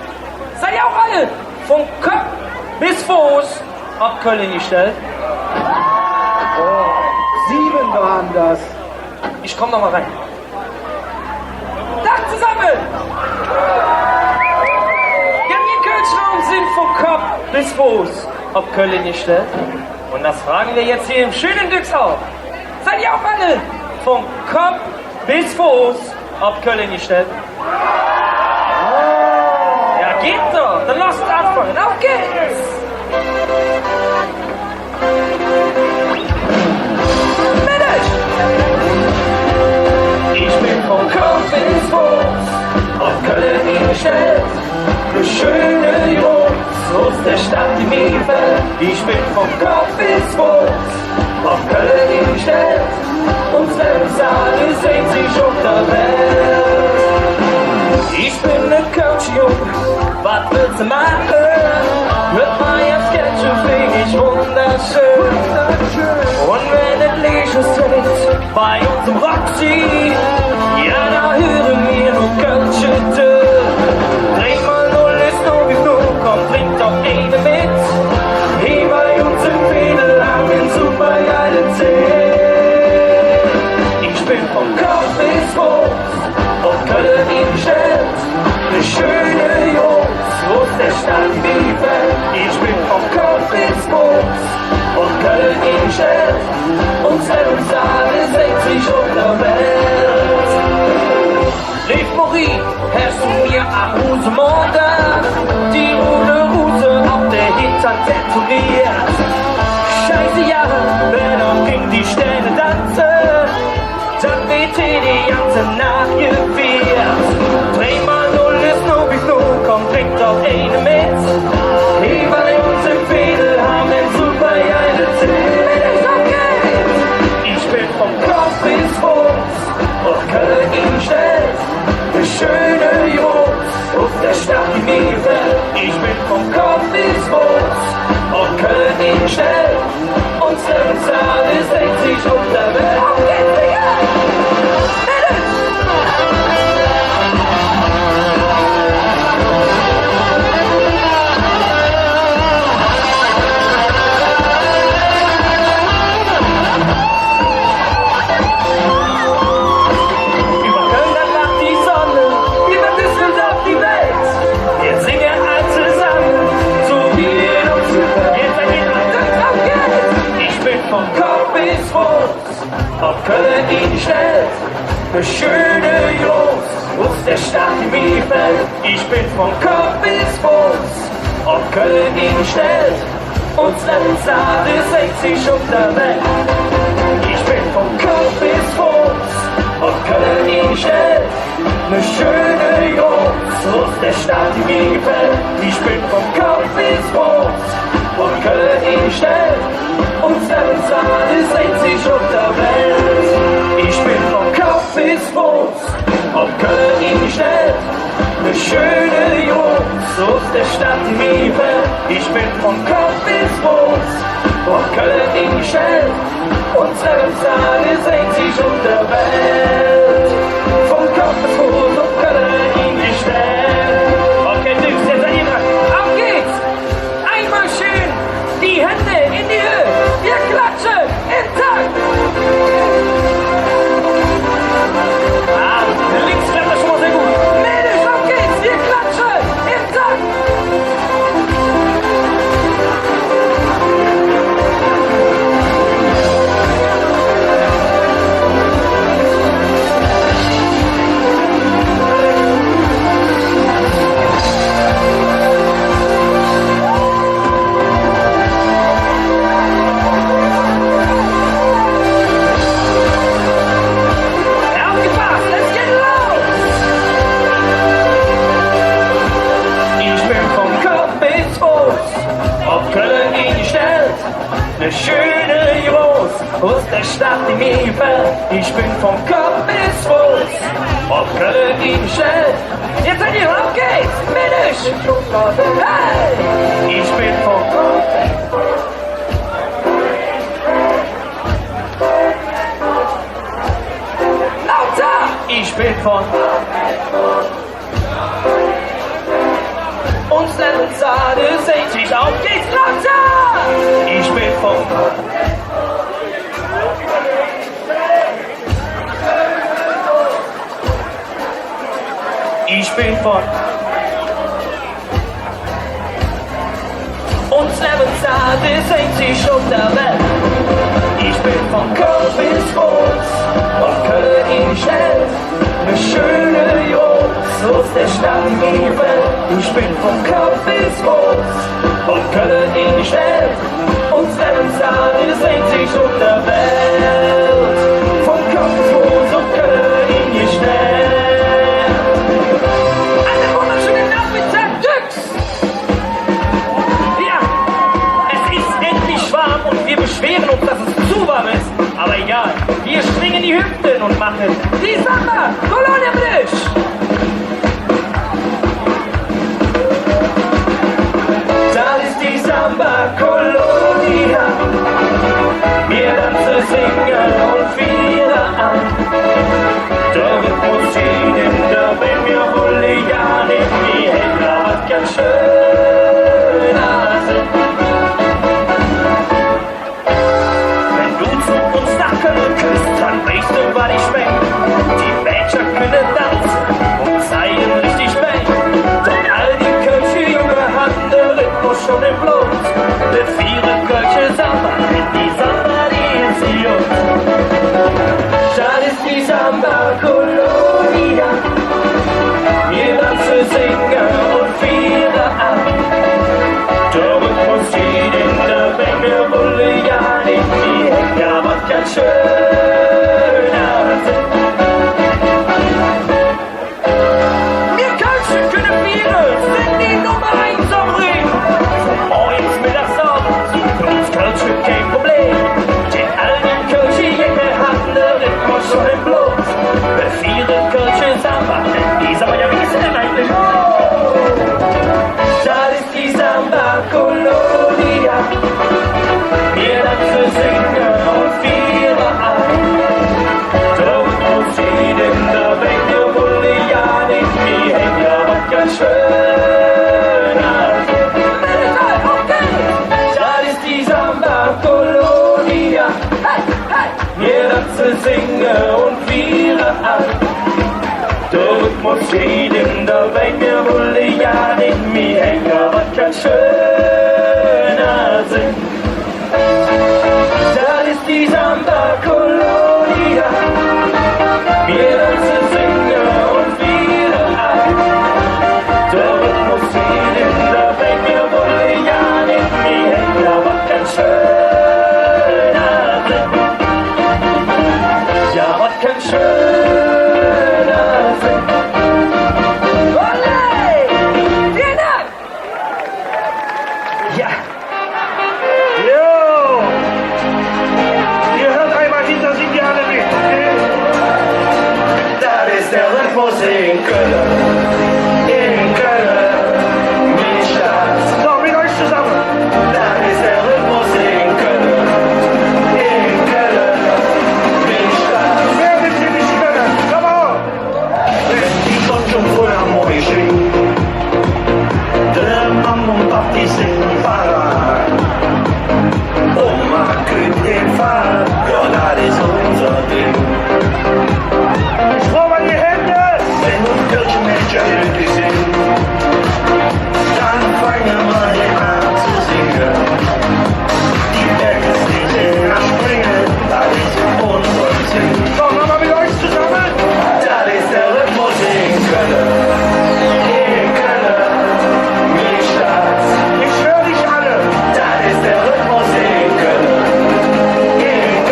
Seid ihr auch alle von Kopf bis Fuß auf Köln gestellt? Oh, 7 waren das. Ich komm noch mal rein. Dach zusammen! Ja, wir Kölschraum sind von Kopf bis Fuß auf Köln gestellt. Und das fragen wir jetzt hier im schönen Düx auch. Seid ihr auch alle vom Kopf bis Fuß auf Köln gestellt? Ja, geht doch. Dann lasst uns anfangen. Auf geht's! Mit euch! Ich bin vom Kopf bis Fuß auf Köln gestellt. Für schöne Jungs aus der Stadt, die mir gefällt. Ich bin vom Kopf bis Fuß auf Köln gestellt. Und selbst alle sehen sich auf der Welt. Ich bin ne Coachjung, was willst du machen? Mit meinem Sketch find ich wunderschön. Und wenn es Licht ist bei uns im Roxy, ja, da hören wir nur Kölsche Töne. Dreh mal null ist nur wie Flug, komm, trink doch eine mit. Hier bei uns im Wedel haben wir super geile 10. Ich bin vom Kopf bis Fuß auf Köln gestellt. Ne schöne Jungs aus der Stadt Bielefeld. Ich bin vom Kopf bis Fuß auf Köln gestellt. Und selbst alle 60 auf der Welt. Lieb Marie, hörst du mir am Rosemontag? Die rote Rose auf der Hintern tätowiert. Scheiße, ja, wenn auch gegen die Sterne tanzen, dann weht die ganze Nacht gewehrt. Dreh mal null ist nur wie Flug, komm, trink doch eine mit. Hier bei uns im Wedel haben wir super geile 10. Ich bin vom Kopf bis Fuß auf Köln gestellt. Für schöne eingestellt. Unsere Zahl ist 60 auf der Welt. Auf geht's, Digga! Über Köln dann lacht die Sonne, über Düsseldorf die Welt. Wir singen all zusammen, so wie in uns jetzt ein auf Geld. Ich bin vom Kopf bis Fuß, auf Köln ihn stellt. Eine schöne Jungs, aus der Stadt die mir gefällt. Ich bin vom Kopf bis Fuß, auf Köln ihn stellt. Unsere Zahl ist 60 auf der Welt. Ich bin vom Kopf bis Fuß, auf Köln ihn stellt. Eine schöne Jungs, aus der Stadt die mir gefällt. Ich bin vom Kopf bis Fuß, auf Köln ihn stellt. Unsere Zahl ist 60 auf der Welt. Ich bin vom Kopf bis Fuß, auf Köln ihn stellt. Eine schöne Jungs, aus der Stadt die mir gefällt. Ich bin vom Kopf bis Fuß, auf Köln ihn stellt. Unsere Zahl ist 60 auf der Welt. Vom Kopf bis Fuß, auf Köln ihn gestellt. Okay, Dix, jetzt seid ihr dran. Auf geht's! Einmal schön die Hände in die Höhe. Wir klatschen in Takt. Ah, links klappt das schon mal sehr gut. Mädels, auf geht's! Wir klatschen in Takt. Aufgepasst, es geht los! Ich bin vom Kopf bis Fuß auf Köln gestellt. Eine schöne Jungs aus der Stadt, die mir gefällt. Ich bin vom Kopf bis Fuß auf Köln gestellt. Jetzt seid ihr, auf geht's, Mädels! Hey! Ich bin vom Kopf. Lauter! Ich bin von unsere Zahl ist 60, auf geht's, lauter! Ich bin von Ich bin von unsere Zahl ist 60 auf der Welt. Ich bin von Kopf bis Fuß, auf Köln gestellt. Eine schöne Jungs aus der Stadt die mir gefällt. Ich bin von Kopf bis Fuß, auf Köln gestellt. Unsere Zahl ist 60 auf der Welt. Von Kopf bis Fuß, auf Köln gestellt. Einen wunderschönen Nachmittag, Dux! Ja, es ist endlich warm und wir beschweren uns, dass es zu warm ist. Aber egal, wir schwingen die Hüften und machen die Samba Colonia Bridge. Das ist die Samba Colonia. Wir tanzen, singen und feiern an. Der Rhythmus steht in der wenn wir Hooligane in die Hände, was ganz schöner sind. Wenn du zu uns nach Köln küsst, dann weißt du, was ich mein. Die Mädchen können tanzen und seien richtig bang. Doch all die Kölsche Junge hatten der Rhythmus schon im Blut. Wir vieren Kölsche Samba, die Samba, die ist sie uns. Das ist die Samba Colonia. Wir tanzen, singen und feiern an. Der Rhythmus steht in der Menge, Bulle ja nicht die Hände, was ganz schöner sind. Wir Kölschen können feiern, sind die Nummer 1 am Ring. Von morgens mittags abends, für uns Kölsche kein Problem. Denn all die Kölsche Jäger hatten der Rhythmus schon im Blut. Wir feiern Kölsche Samba, denn die Samba, ja wie ist denn eigentlich? Das ist die Samba Colonia. Musik in der Wänge, will ich ja nicht mehr hängen, aber kein schöner Sinn. Das ist die Samba Colonia, wir tanzen, singen und wieder ein. Der Rhythmus in der Wänge, will ich ja nicht mehr hängen, aber kein schöner Sinn. Ja, was kein schöner Sinn. Ja. Jo! Ihr hört einmal hinter sich gerne mit, okay? Das ist der Rhythmus in Köln, mit Stadt. So, mit euch zusammen. Das ist der Rhythmus in Köln, mit Stadt. Wer will sie nicht können? Komm on! Die Sonne vorher mooi schwingt, de Mam und Papi singen Fahrrad. Oma kühlt den Fahrrad, ja, das ist unser Ding. Ich brauche mal die Hände! Wenn uns Kirchenmenschen glücklich sind, dann fangen wir hier an zu singen. Die Berge sind am Springen, das ist unser Sinn. So, nochmal mit euch zusammen. Das ist der Rhythmus in Köln, mit Stadt. Ich höre dich alle. Das ist der Rhythmus in Köln, mit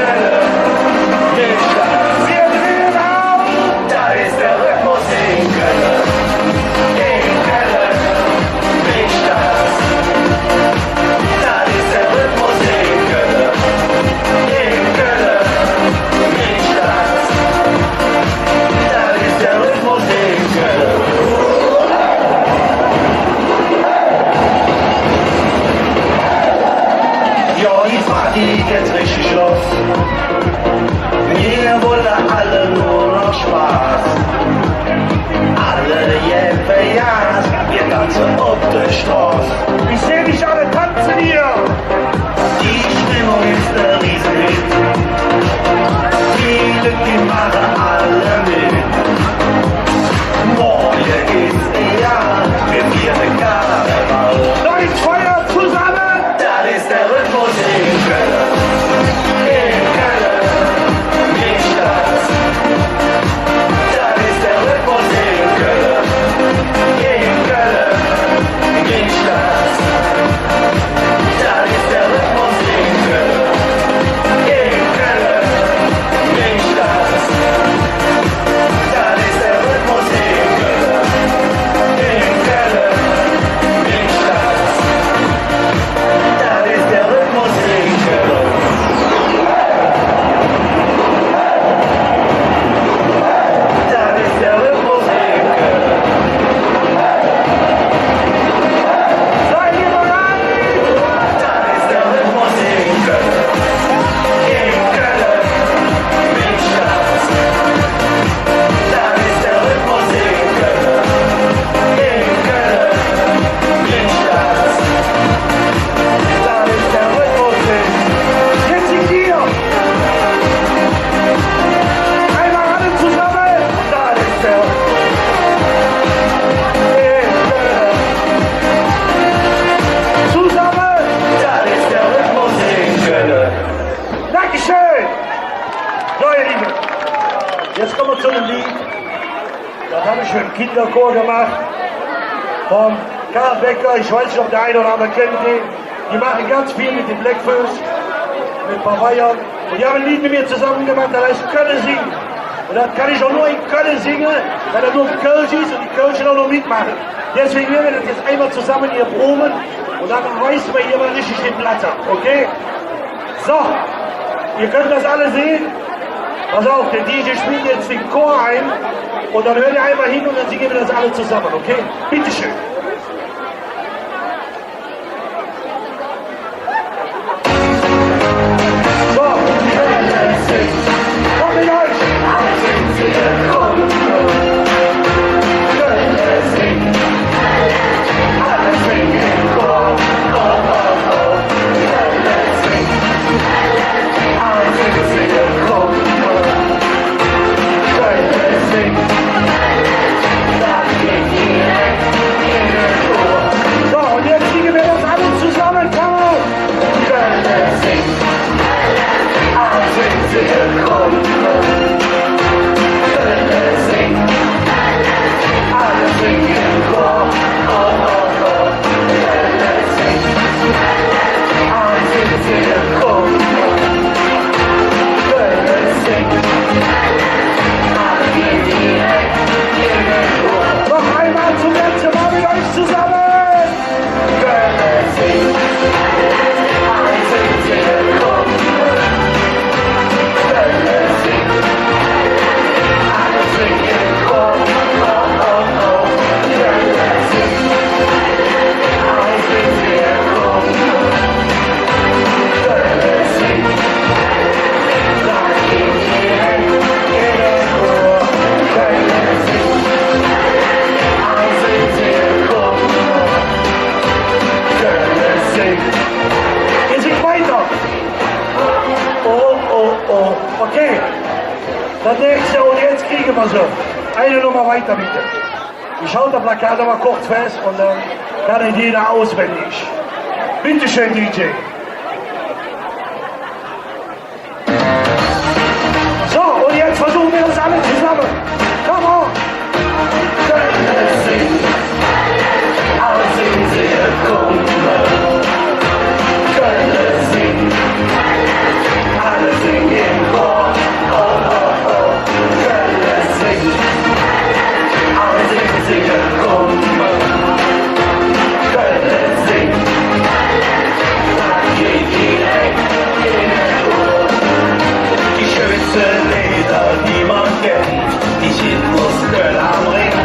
Stadt. Wir drehen auf. Das ist der Rhythmus in Köln, mit Stadt. Das ist der Rhythmus in Köln, mit Stadt. Das ist der Rhythmus in Köln. Ja, die Party geht jetzt richtig los. Wir wollen alle nur noch Spaß. Alle Jeppe, ja, wir tanzen auf der Straße. Ich sehe dich alle tanzen hier. Die Stimmung ist der Riesenhit. Die Glück, die machen alle mit. Morgen geht's ja, wir vieren Karneval. Neues Feuer zusammen. Das ist der Rhythmus in Köln, mit Stadt. Das ist der Rhythmus in Köln, mit Stadt. Das ist der Rhythmus in Köln, mit Stadt. Das ist der Rhythmus in Köln, mit Stadt. Das ist der Rhythmus in Köln. Das ist der Rhythmus in Köln. Seid ihr bereit? Das ist der Rhythmus in Köln. Mit Stadt. Das ist der Rhythmus in Köln. Mit Stadt. Das ist der Rhythmus. Jetzt sind wir. Einmal alle zusammen. Das ist der Zusammen. Das ist der Rhythmus in Köln. Dankeschön. So, ihr Lieben. Jetzt kommen wir zu einem Lied. Das habe ich für einen Kinderchor gemacht. Von Karl Becker. Ich weiß nicht, ob der eine oder andere kennt den. Die machen ganz viel mit den Blackfoes. Mit ein paar Weihern. Und die haben ein Lied mit mir zusammen gemacht, das heißt Köln singen. Und das kann ich auch nur in Köln singen, weil er nur Kölsch ist und die Kölschen auch noch mitmachen. Deswegen werden wir das jetzt einmal zusammen hier proben und dann reißen wir hier mal richtig den Platte, okay? So, ihr könnt das alle sehen. Pass auf, der DJ spielt jetzt den Chor ein und dann hört ihr einmal hin und dann singen wir das alle zusammen, okay? Bitteschön. So, komm mit euch! Köln, oh. Okay. Das nächste und jetzt kriegen wir so. Eine Nummer weiter bitte. Ich halte das Plakat aber kurz fest und dann kann es jeder auswendig. Bitte schön, DJ. So, und jetzt versuchen wir das alle zusammen. Come on. Können singen, als sind sie gekommen. Können singen, alle singen im Chor. Oh, oh, oh. Können singen, alle sind sie gekommen. Können singen, dann geht direkt in den Ohr. Die schönsten Lieder, die man kennt, die Hitlos Köln am Ring.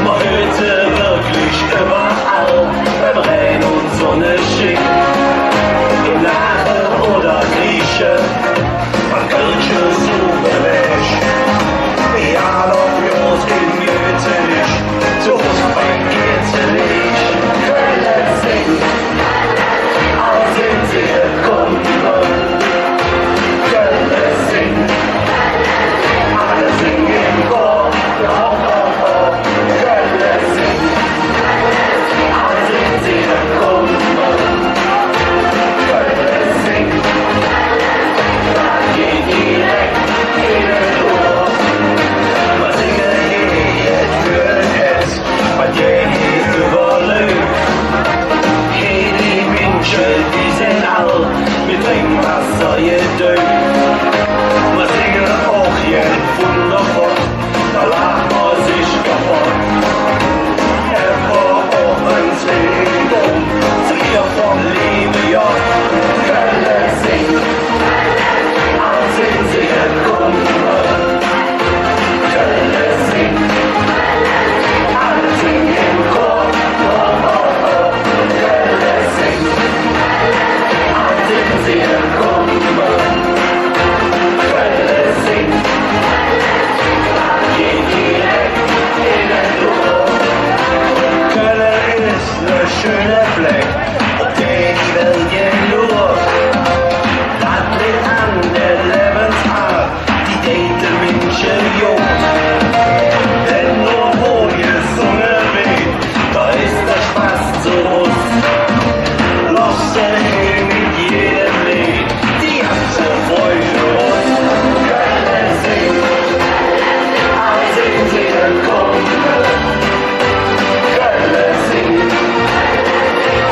Man hörte wirklich überall, beim Rhein und Sonne schick. In Lachen oder Grieche, man Kölsche suchen nicht. Ja, doch Jungs in Göttelig, so beim Göttelig. Köln singen, alle sind sie gekommen. Köln singen, alle singen im Chor. Oh, oh, oh. Köln singen, alle sind sie gekommen. Köln singen, dann geht direkt in den Ohr. Man singen jetzt für es, man geht überlebt. Hey, die Menschen, die sind all mit Trinkwasser gedönt. Man singen auch jetzt wundervoll, da lacht man sich kaputt. Hervorhofens Leben, Trier vom Leben, ja, Köln singen, als sind sie gekommen. Köln singen, alle singen im Chor. Oh, oh, oh. Köln singen, als sind sie gekommen. Köln singen, dann geht direkt in den Ohr. Köln ist ne schöne Fleck, auf der die Welt nur. Das liegt an der Lebensart, die date Menschen jung. Denn nur wo gesungen wird, da ist der Spaß zu groß. Lassen hin mit jedem Lied, die ganze Freude rund. Köln singen, alle sind sie gekommen. Köln singen,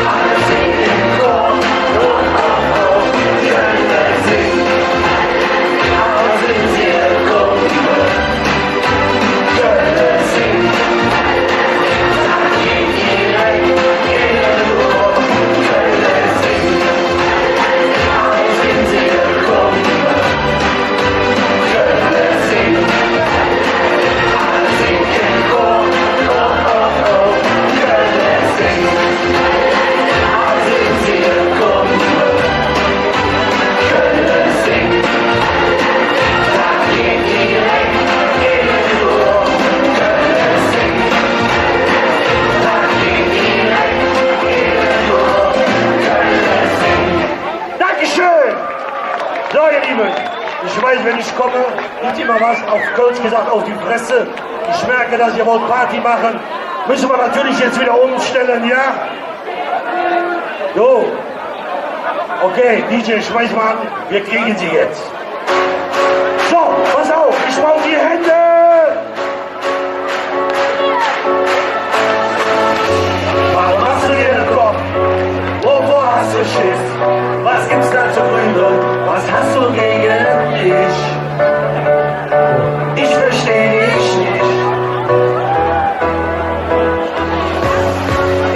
alle singen im Chor. Oh, oh, oh. Köln singen, alle sind sie gekommen. Köln singen, dann geht direkt in den Ohr. Köln singen, alle sind sie gekommen. Köln singen, alle singen im Chor. Oh, oh, oh. Köln singen, alle sind sie gekommen. Köln singen, dann geht direkt in den Ohr. Köln singen, dann geht direkt in den Ohr. Köln singen. Dankeschön! So, ihr Lieben, ich weiß, wenn ich komme, gibt immer was, auf Kölsch gesagt, auf die Fresse. Ich merke, dass ihr wollt Party machen. Müssen wir natürlich jetzt wieder umstellen, ja? Jo. Okay, DJ, schmeiß mal an, wir kriegen sie jetzt. So, pass auf, ich brauche die Hände! Warum hast du dir den Kopf? Wovor hast du Schiss? Was gibt's da zu gründen? Was hast du gegen mich? Ich verstehe dich nicht.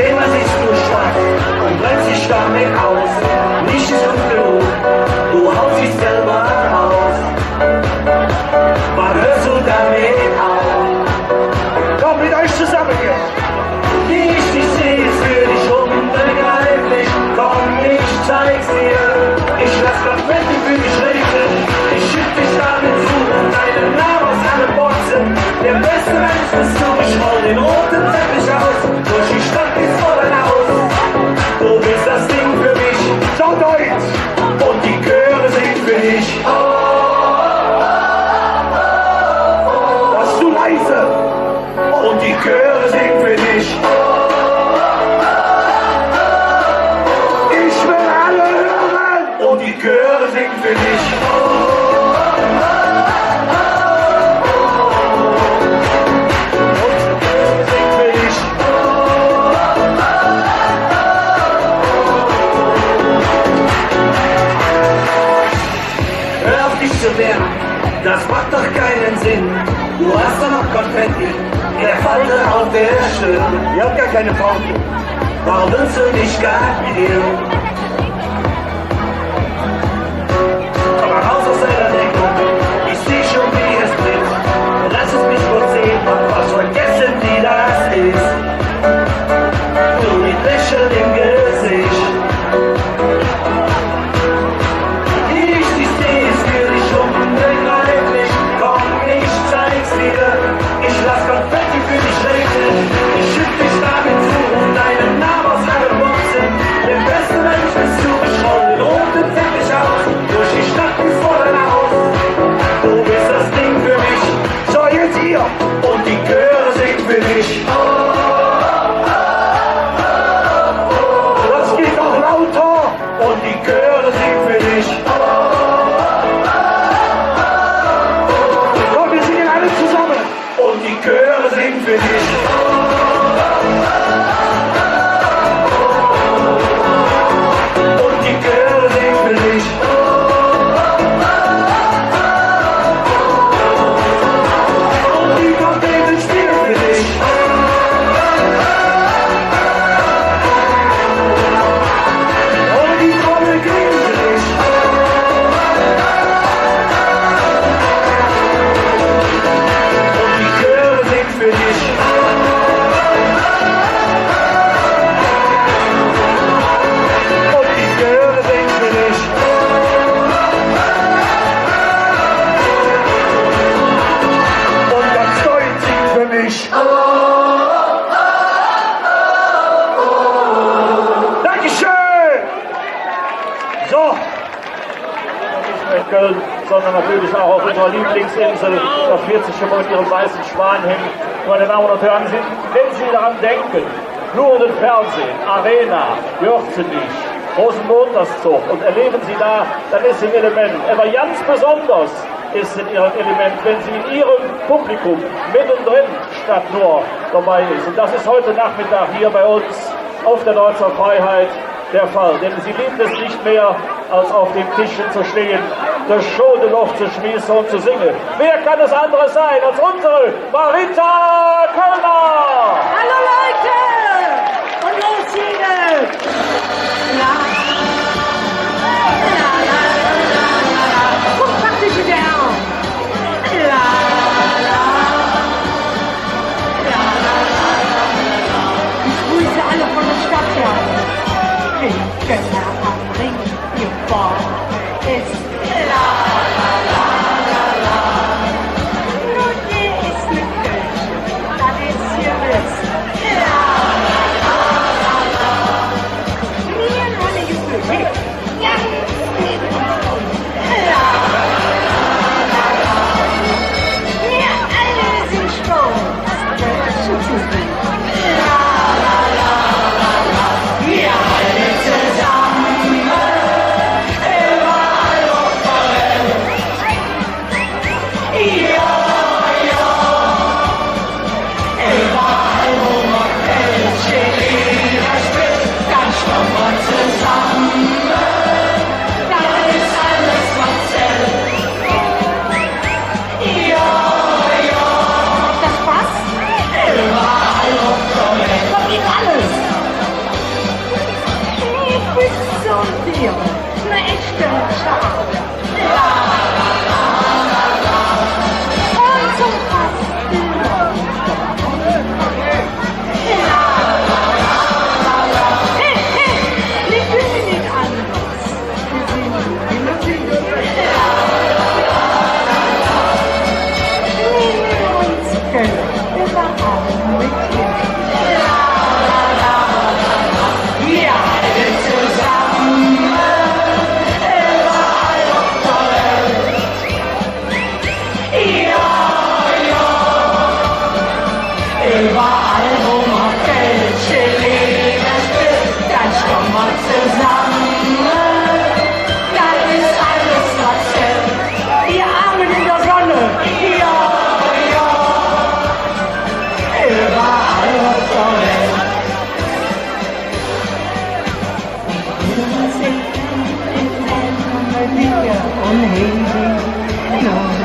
Immer siehst du schwach und brennst dich damit aus. Nicht ist gut genug, du haust dich selber raus. Wann hörst du damit auf? Komm mit euch zusammen jetzt. Wie ich dich sehe, ist für dich unbegreiflich. Komm, ich zeig's dir. Ich lass das Bett für dich regnen. Ich schick für dich. Warst du leise? Und die Chöre singen für dich. Ich will alle hören. Und die Chöre singen für dich. Das macht doch keinen Sinn. Du hast doch noch Konfetti in der Falte auf der Stirn. Ihr habt gar keine Falte. Warum willst du nicht gratulieren? Komm mal raus aus deiner Deckung. Ich seh schon, wie es bringt. Lass es mich kurz sehen, was vergessen, wie das ist. Du mit Lächeln im Gesicht. Ich lass Konfetti für dich regnen. Ich schütt dich damit zu und deinen Namen aus allen Boxen. Der beste Mensch bist du, ich roll den roten Teppich aus. Durch die Stadt bis vor dein Haus. Du bist das Ding für mich. So, jetzt hier. Und die Chöre singen für dich. Das geht noch lauter. Und die Chöre singen für dich. Und die Chöre singen für dich. Und die Chöre singen für dich. Und die Trompeten spielen für dich. Und die Trommel klingen für dich. Für dich. Und die Chöre singen für dich. Und ganz Deutsch singt für mich. Dankeschön! So. Nicht nur in Köln, sondern natürlich auch auf unserer Lieblingsinsel. Da friert sich schon mal mit ihrem weißen Schwan hin. Meine Damen und Herren, wenn Sie daran denken, Fluren im Fernsehen, Arena, Jörzenich, Rosenmontagszug und erleben Sie da, dann ist Sie im Element. Aber ganz besonders ist in Ihrem Element, wenn Sie in Ihrem Publikum mittendrin statt nur dabei ist. Und das ist heute Nachmittag hier bei uns auf der Deutzer Freiheit der Fall. Denn Sie liebt es nicht mehr, als auf den Tischen zu stehen, das Show de Luft zu schmießen und zu singen. Wer kann es anderes sein als unsere Marita Kölner? Hallo Leute! Und los singen! La, la, la, la, la, la. Guck, pack dich wieder auf! La, la, la, la, la, la. Ich grüße alle von der Stadt her. Ringener am Ring gebaut ist. La, la, la, la, la. Nun hier ist die Kirche, dann ist hier Witz. La, la, la, la, la.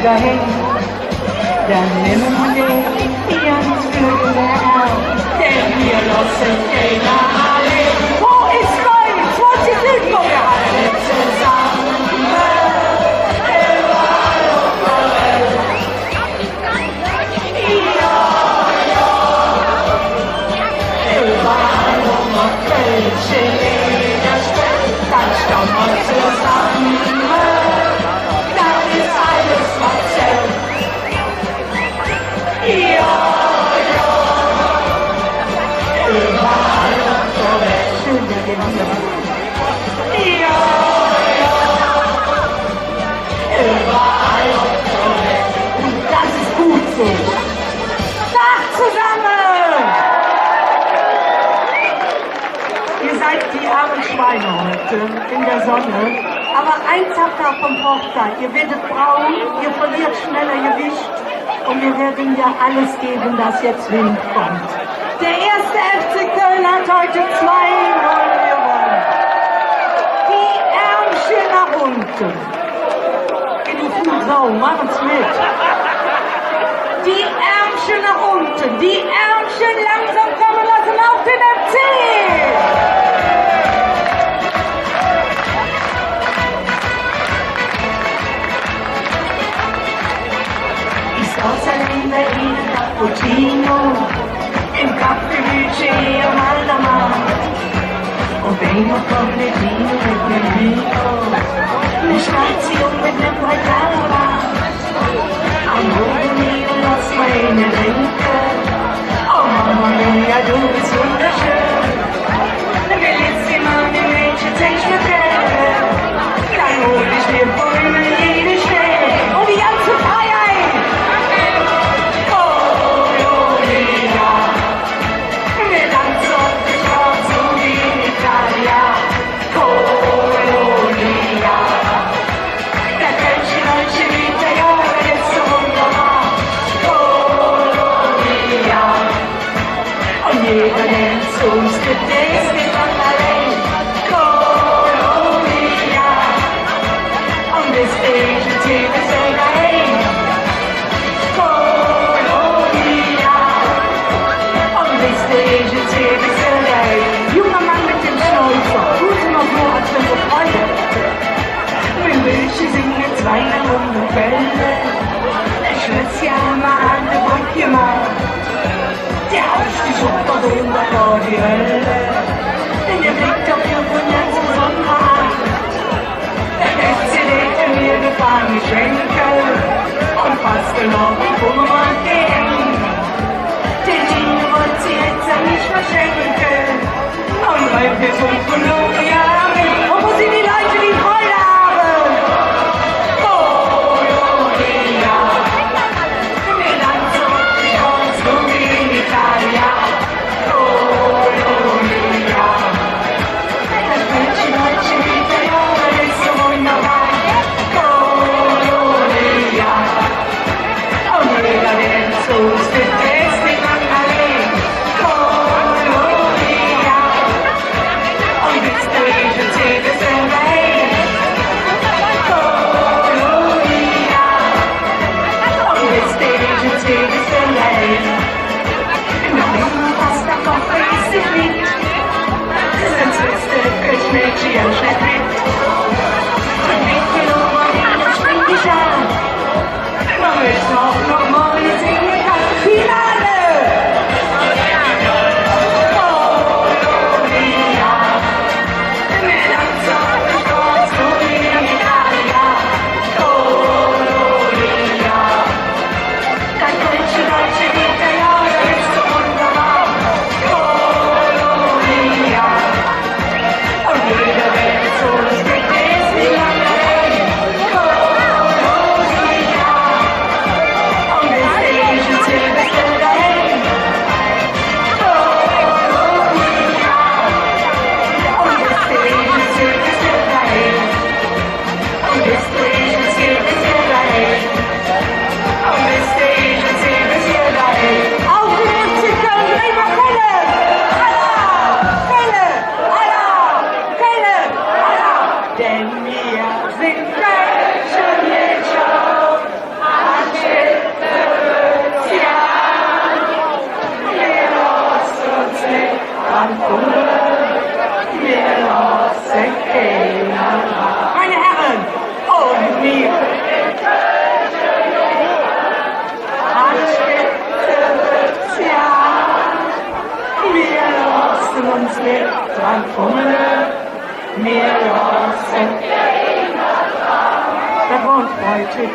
dahin. Dann nimm den Jans für mehr, denn wir lassen keiner alle. Wo ist Deutsch? Wo ist die Süd, wo wir alle zusammen? Dann schauen wir zusammen, dann ist alles was zählt. Ja, ja, überall auf der Welt. Schön, wir gehen wieder. Ja, ja, überall auf der Welt. Und das ist gut so. Tag zusammen! Ihr seid die armen Schweine heute in der Sonne. Aber eins habt ihr vom Vorteil. Ihr werdet braun, ihr verliert schneller Gewicht. Und wir werden ja alles geben, dass jetzt Wind kommt. Der erste FC Köln hat heute 2-0 gewonnen. Die Ärmchen nach unten. In die Frau, machen's mit. Die Ärmchen nach unten. Die Ärmchen langsam kommen lassen auf den FC. Außerdem in Cappuccino, im Caffè Lucia Maldamar. Und vengo con le vino mit dem Vino, eine Station mit nem Breitala. Am Boden liegen lass meine Linke. Oh Mama mia, du bist wunderschön. Bellissima, die Mädchen, zeig's mir Tränen. Dann hol ich mir Bäume jede Stelle. Und die ganze Feier. Jeder nennt uns Gedächtnis nicht an allein. Colonia. On this stage we take us again. Colonia. On this stage we take us again. Junger Mann mit dem Schnäuzer, tut immer so, als wenn wir Freude hätten. Wenn Milche singen zwei runde Bälle, ich schwitz ja mal an der Brücke mal. Der Aufstieg super runter vor die Hölle, denn der Blick auf ihr von ganz besonderer Art. Der FC legte mir gefangene Schenkel und fast genau wie Kummermann DM. Den Gino wollte sie jetzt ja nicht verschenken und weil wir so verloren haben, und wo sind die Leute, die Freude haben? Colonia. Milanzo, Italia, Colonia. Das Mädchen heute mit der Jahre ist so wunderbar. Colonia. Und jeder nennt uns Gedächtnis nicht an allein. Colonia. Und jetzt waren Freude.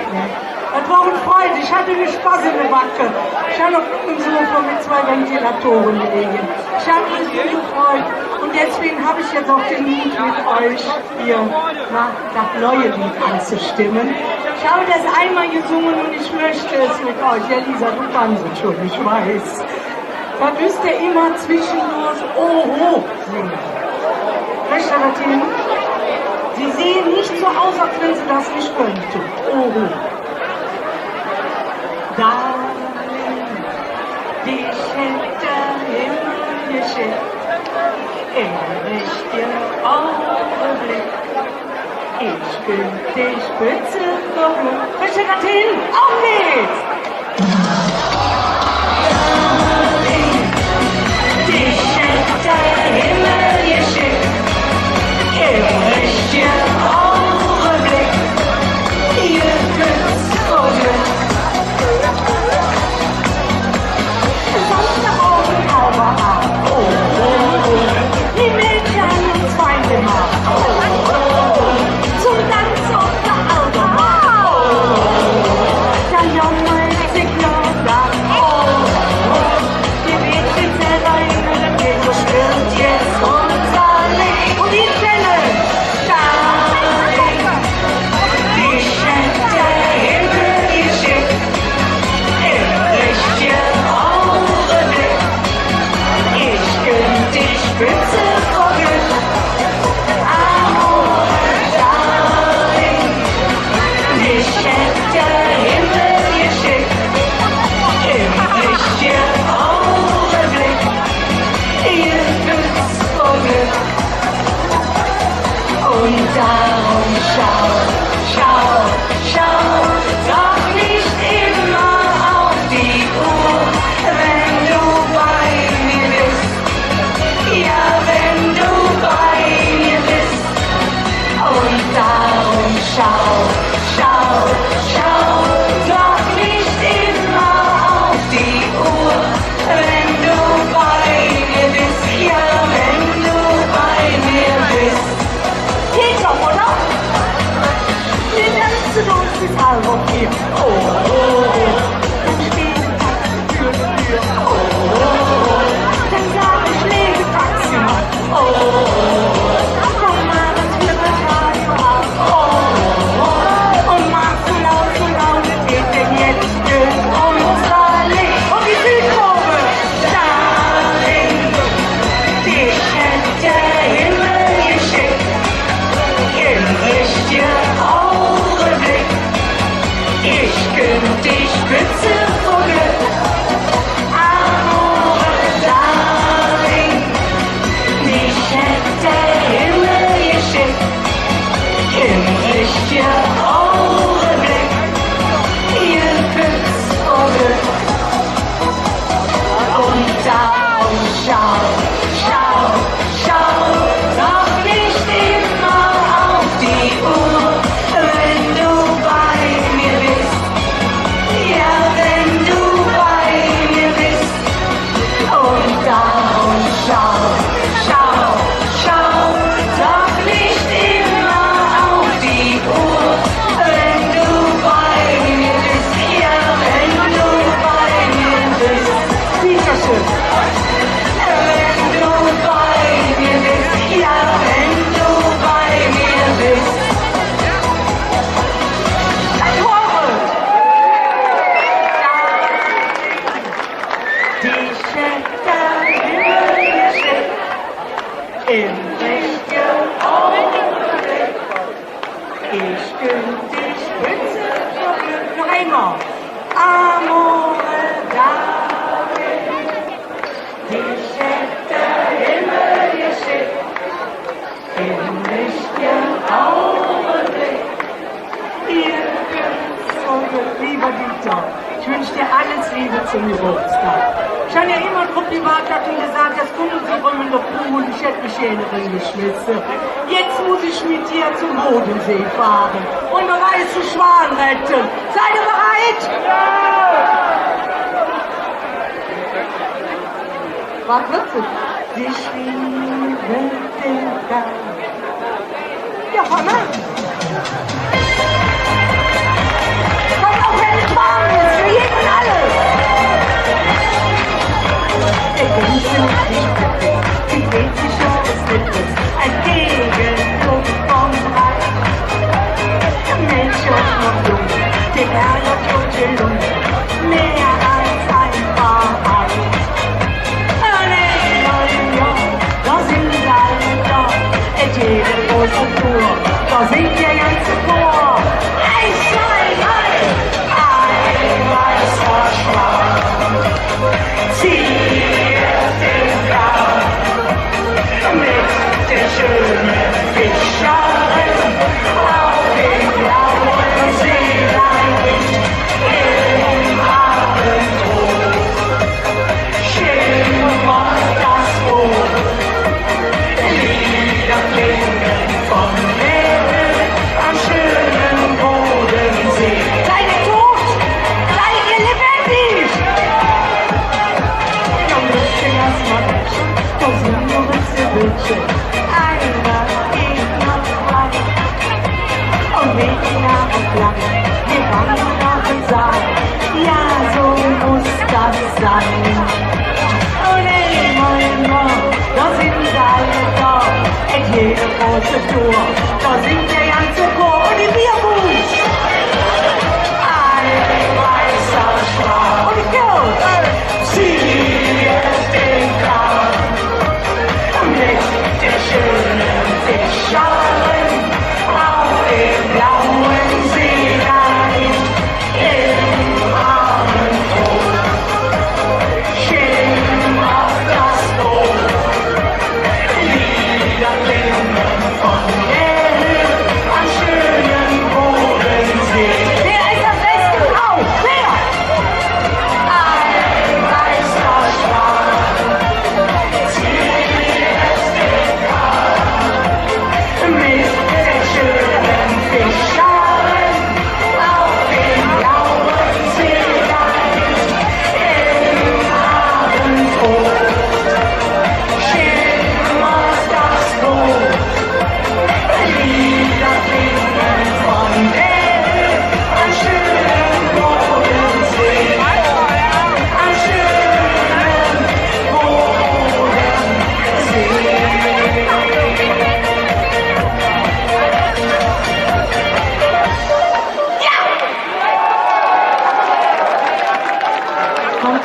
Das war eine Freude. Ich hatte eine Spaß in der Backe. Ich habe auf dem Sofa mit 2 Ventilatoren gelegen. Ich habe mich so gefreut. Und deswegen habe ich jetzt auch den Mut, mit euch hier das neue Lied anzustimmen. Ich habe das einmal gesungen und ich möchte es mit euch. Ja, Lisa, du kannst es schon, ich weiß. Da müsst ihr immer zwischendurch Oho singen. Möchte das hin? Sie sehen nicht so aus, als wenn sie das nicht könnten. Oho. Darling, dich hätte Himmel geschickt, im richtigen Augenblick. Ich bin die Spitze vor Glück. Möchte das hin? Auf geht's! Darling, dich hätte Himmel geschickt, im richtigen Augenblick. Ihr Glück vor Glück. Ich wünsche dir alles Liebe zum Geburtstag. Ich habe ja immer drauf gewartet und gesagt, das kommen sie rum in der Pool und ich hätte mich hier reingeschmissen. Jetzt muss ich mit dir zum Bodensee fahren und den weißen Schwan retten. Seid ihr bereit? Ja! Was wird es? Sie schweben den Gang. Ja, Hammer!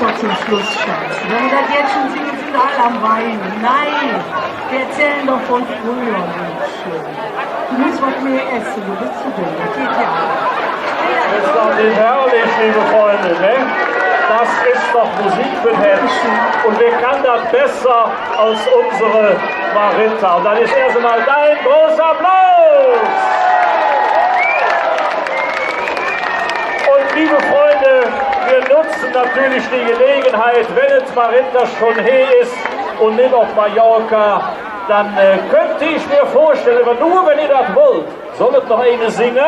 doch zum Schluss, Schatz. Wenn wir das jetzt schon singen, sind alle am Weinen. Nein, wir erzählen doch von früher, Mädchen. Du musst was mehr essen, du bist zu dünn. Das geht ja auch. Ist doch nicht herrlich, liebe Freunde, ne? Das ist doch Musik mit Herz. Und wer kann das besser als unsere Maritha? Und dann ist erst einmal dein großer Applaus! Und liebe Freunde, wir nutzen natürlich die Gelegenheit, wenn es Maritha schon hier ist und nicht auf Mallorca, dann könnte ich mir vorstellen, aber nur wenn ihr das wollt, soll es noch eine singen?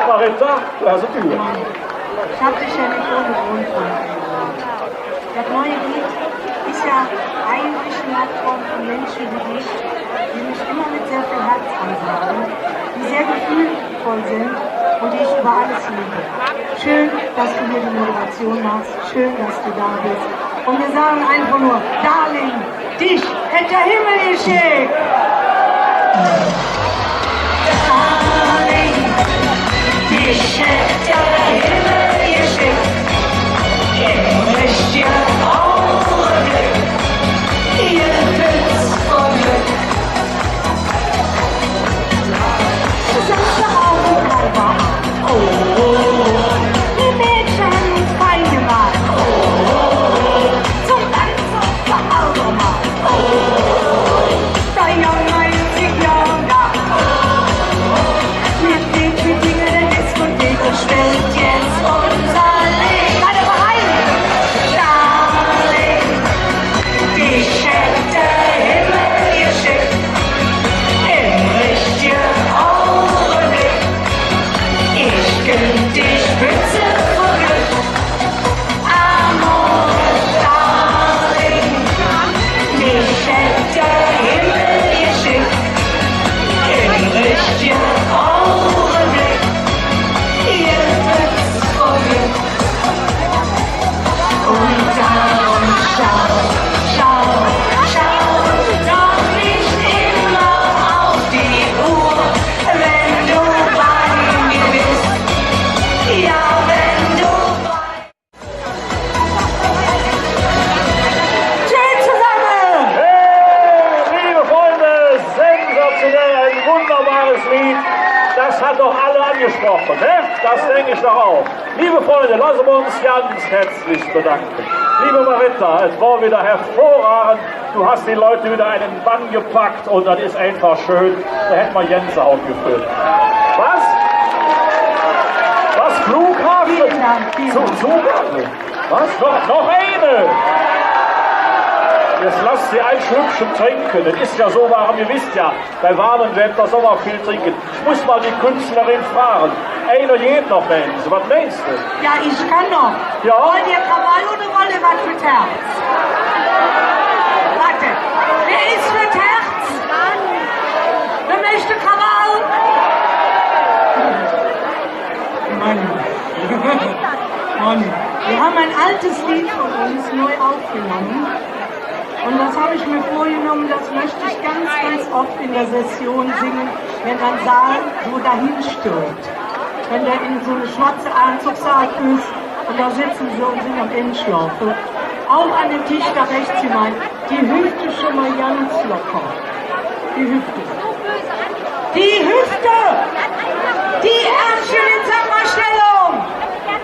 Maritha, du hast die Tür. Ich hab dich ja nicht ohne Grund angehört. Das neue Lied ist ja eigentlich eine Art von Menschen wie dich, die mich immer mit sehr viel Herz ansagen, die sehr gefühlvoll sind und die ich über alles liebe. Schön, dass du hier die Moderation machst, schön, dass du da bist. Und wir sagen einfach nur, Darling, dich hätte der Himmel geschickt. Darling, dich hätte der Himmel geschickt. Im richtigen Augenblick, ihr Witz vor Glück. Sanfte Augenhalber, oh, die Mädchen fein gemacht, oh, zum Tanz auf der Automat, oh, der Junge ist die Junge, mit den Dinge der Diskothek stellt jetzt unser Leben. Alle bereit? Darling, dich hätte der Himmel geschickt, im richtigen Augenblick. Ich künd dich Spitze vor Glück. Amor, Darling, mich hätte der Himmel geschickt, im richtigen Augenblick. Ihr Witz vor Glück. Und darum schau doch nicht immer auf die Uhr, wenn du bei mir bist. Ja, wenn du Schön zusammen! Hey, liebe Freunde, sensationell, ein wunderbares Lied. Das hat doch alle angesprochen, ne? Das denke ich doch auch. Liebe Freunde, lassen wir uns ganz herzlich bedanken. Liebe Maritha, es war wieder hervorragend. Du hast die Leute wieder in den Bann gepackt und das ist einfach schön. Da hätten wir Gänsehaut gefühlt. Was? Was? Flughafen? Vielen Dank. Zugabe? Was? Noch eine? Jetzt lasst sie ein Schlückchen trinken. Das ist ja so warm, ihr wisst ja, bei warmem Wetter soll man viel trinken. Ich muss mal die Künstlerin fragen. Einer geht noch, Mensch. Was meinst du? Ja, ich kann noch. Ja? Wollt ihr Krawall oder wollt ihr was für Herz? Warte, wer ist für Herz? Wer möchte Krawall? Mann, wir haben ein altes Lied von uns neu aufgenommen. Und das habe ich mir vorgenommen, das möchte ich ganz, ganz oft in der Session singen, wenn ein Saal so dahin stürmt. Wenn der in so eine schwarze Anzugssaal ist und da sitzen sie und sind am Endschlaufe. Auch an dem Tisch da rechts hinein, die Hüfte schon mal ganz locker. Die Hüfte. Die Hüfte! Die Ärmchen in Samba-Stellung!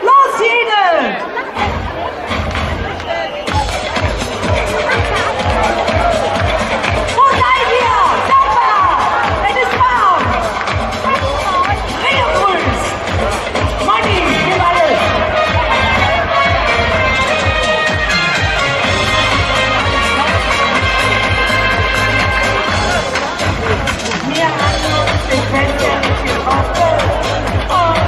Los, jene! Wo seid ihr? Samba! Es ist warm! Ringegrüß! Money, gib alles! Mir hat uns den Fenster nicht getroffen. Und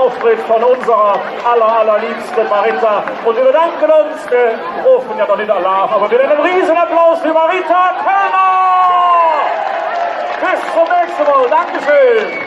Auftritt von unserer allerliebsten Marita. Und wir bedanken uns, wir rufen ja noch nicht Alarm, aber wieder einen riesen Applaus für Marita Kölner! Bis zum nächsten Mal, Dankeschön!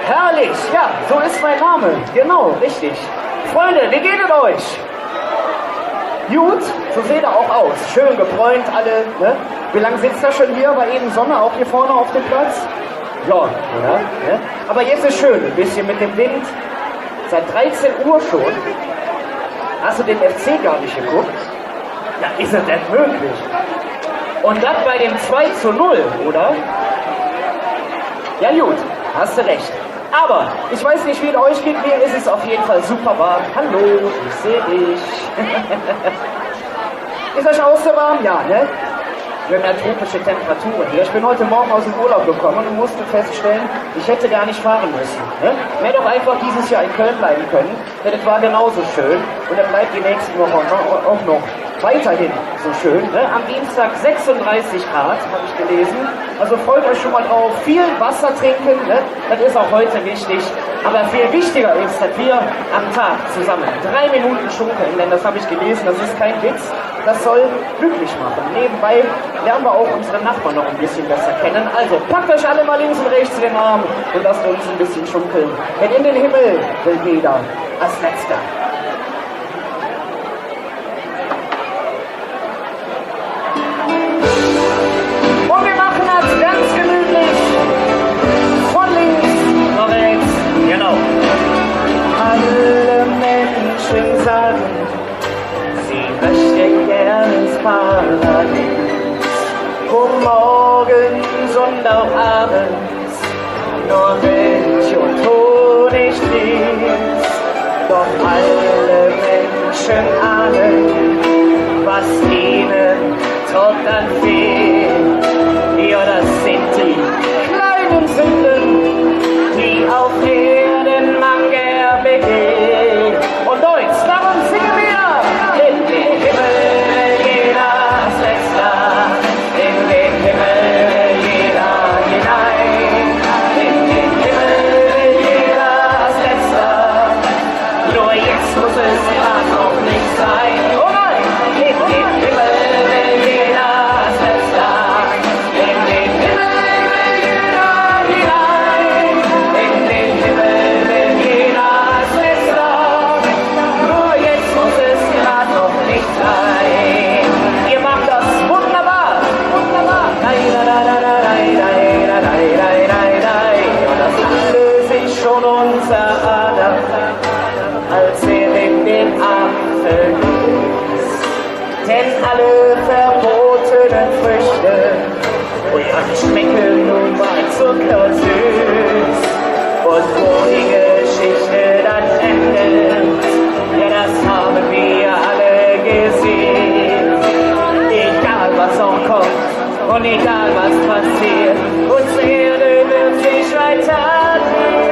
Herrlich, ja, so ist mein Name. Genau, richtig. Freunde, wie geht es euch? Gut, so seht ihr auch aus. Schön gebräunt alle, ne? Wie lange sitzt ihr schon hier bei eben Sonne, auch hier vorne auf dem Platz? Ja, oder? Ne? Aber jetzt ist schön, ein bisschen mit dem Wind. Seit 13 Uhr schon. Hast du den FC gar nicht geguckt? Ja, ist es denn möglich? Und das bei dem 2:0, oder? Ja gut, hast du recht. Aber ich weiß nicht, wie es euch geht, mir ist es auf jeden Fall super warm. Hallo, ich sehe dich. Ist euch auch so warm? Ja, ne? Wir haben ja tropische Temperaturen hier. Ich bin heute Morgen aus dem Urlaub gekommen und musste feststellen, ich hätte gar nicht fahren müssen. Ne? Ich hätte doch einfach dieses Jahr in Köln bleiben können, denn es war genauso schön und er bleibt die nächsten Wochen auch noch weiterhin so schön. Ne? Am Dienstag 36 Grad, habe ich gelesen. Also freut euch schon mal drauf. Viel Wasser trinken, ne? Das ist auch heute wichtig. Aber viel wichtiger ist, dass wir am Tag zusammen 3 Minuten schunkeln, denn das habe ich gelesen, das ist kein Witz. Das soll glücklich machen. Nebenbei lernen wir auch unsere Nachbarn noch ein bisschen besser kennen. Also packt euch alle mal links und rechts in den Arm und lasst uns ein bisschen schunkeln. Denn in den Himmel will jeder als Letzter. Und wir machen das ganz gemütlich. Von links nach rechts. Genau. Alle Menschen sagen, sie möchten gern ins Paradies. Wo morgens und auch abends nur Milch und Honig fließt. Doch alle Menschen ahnen, was ihnen tot dann fehlt. Ja, das sind die kleinen Sünden, die auf Erden man gern begeht. Und Deutsch, darum singen wir in den Himmel jeder als Letzter, in den Himmel jeder hinein, in den Himmel jeder als Letzter. Nur jetzt muss es grad noch nicht sein. Oh nein, in den Himmel jeder als Letzter, in den Himmel jeder hinein, in den Himmel jeder als Letzter. Nur jetzt muss es grad noch nicht sein. Ihr macht das wunderbar, wunderbar. Und das alles ist schon unser Adam, als er in den Apfel ließ. Denn alle verbotenen Früchte, die schmecken nun mal zuckersüß. Und wo die Geschichte dann endet, ja, das haben wir alle gesehen. Egal was auch kommt und egal was passiert, unsere Erde wird sich weiter drehen.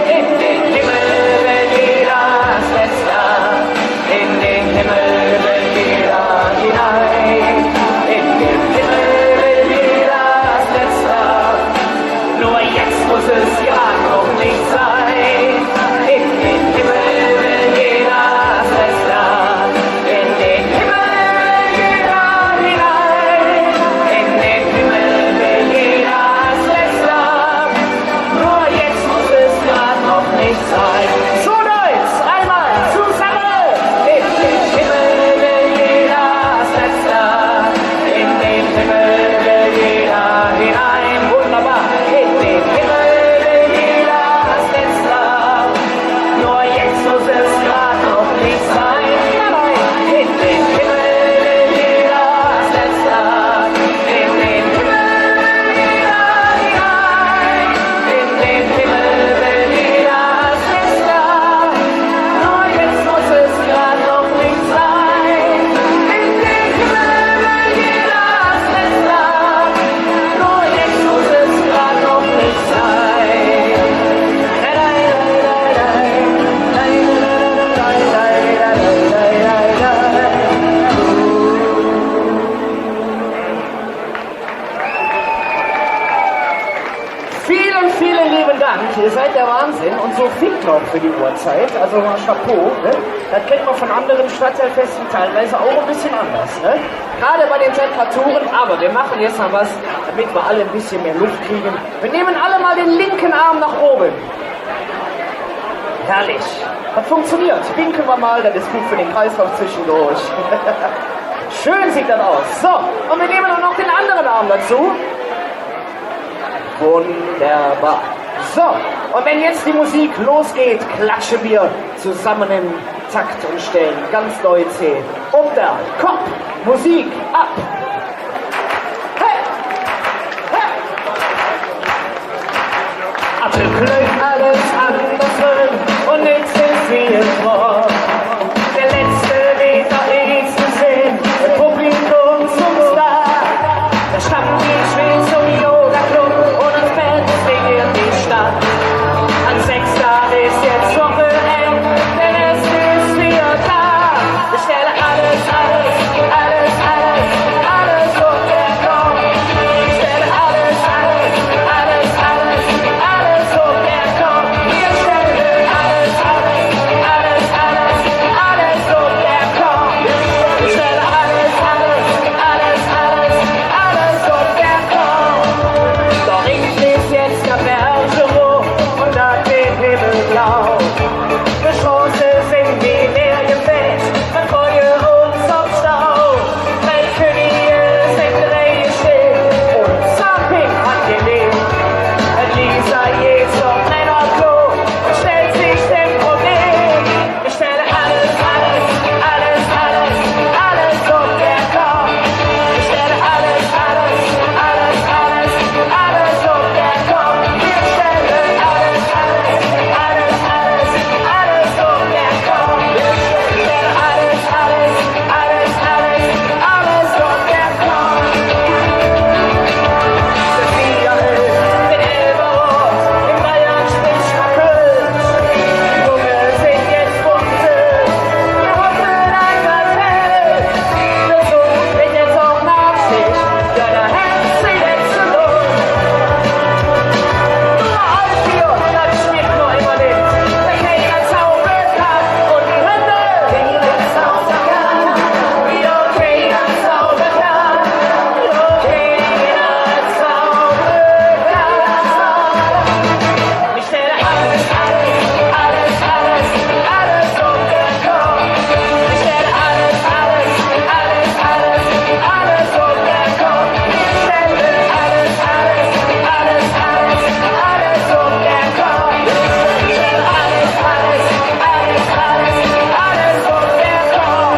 In den Himmel will jeder als Letzter, in den Himmel will jeder hinein, in den Himmel will jeder als Letzter. Nur jetzt muss es grad noch nicht sein. In den Himmel will jeder als Letzter, in den Himmel will jeder hinein, in den Himmel will jeder als Letzter. Nur jetzt muss es grad noch nicht sein. So Deutsch, einmal zusammen. In den Himmel will jeder als Letzter, in den Himmel will jeder hinein. Wunderbar. In den Himmel will jeder als Letzter. Nur jetzt muss es grad noch nicht sein. Nein, in den Himmel will jeder als Letzter. In den Himmel will jeder hinein. In den Himmel will jeder als Letzter. Nur jetzt muss es grad noch nicht sein. In den Himmel will jeder als Letzter. Nur jetzt muss es grad noch nicht sein. Vielen, vielen lieben Dank. Ihr seid der Wahnsinn und so fit noch für die Uhrzeit. Also mal Chapeau. Ne? Das kennt man von anderen Stadtteilfesten teilweise auch ein bisschen anders. Ne? Gerade bei den Temperaturen. Aber wir machen jetzt mal was, damit wir alle ein bisschen mehr Luft kriegen. Wir nehmen alle mal den linken Arm nach oben. Herrlich. Das funktioniert. Winken wir mal, das ist gut für den Kreislauf zwischendurch. Schön sieht das aus. So, und wir nehmen auch noch den anderen Arm dazu. Wunderbar. So, und wenn jetzt die Musik losgeht, klatschen wir zusammen im Takt und stellen ganz neu zählen. Unter, Kopf, Musik, ab. Hey! Hey! Apfelklöch, alles anders und nichts ist wie es war. Der letzte Meter ist zu sehen, das Publikum zum Star. Da stammt die Schweden zum Yoga-Club und das Band singt in die Stadt. An 6 Tagen ist jetzt Wochenende, denn es ist wieder da. Ich stelle alles, alles, alles, alles, alles unter Kopf. Ich stelle alles, alles, alles, alles, alles unter Kopf. Wir stellen alles, alles, alles, alles, alles unter Kopf. Ich stelle alles, alles, alles, alles, alles unter Kopf. Doch ich lese jetzt der Berge hoch und da den Himmel blau. Die Chance sind wie leer gefällt, man freue uns auf Stau. Mein König sind still und Zapping hat gelebt. Lisa geht zum Männerklo und stellt sich dem Problem. Ich stelle alles, alles, alles, alles, alles unter Kopf. Ich stelle alles, alles, alles, alles, alles unter Kopf. Wir stellen alles, alles, alles, alles, alles unter Kopf. Ich stelle alles, alles, alles, alles, alles unter Kopf. Sophia mit Elberrot, in Bayern spricht man Kölsch. Junge sind jetzt bunte, wir hoffen ein Kartell. Der Sohn wird jetzt auch Nachschicht, ja da hält sie letzte Luft. Nummer 4, das schmeckt nur immer mit. Der Kellner zaubert hat und die Hände, die zaubern kann. Wie der Kellner zaubern kann, wie der Kellner zaubern kann. Ich stelle alles, alles, alles, alles, alles unter Kopf. Ich stelle alles, alles, alles, alles, alles unter Kopf. Ich stelle alles, alles, alles, alles, alles unter Kopf. Ich stelle alles, alles, alles, alles, alles unter Kopf.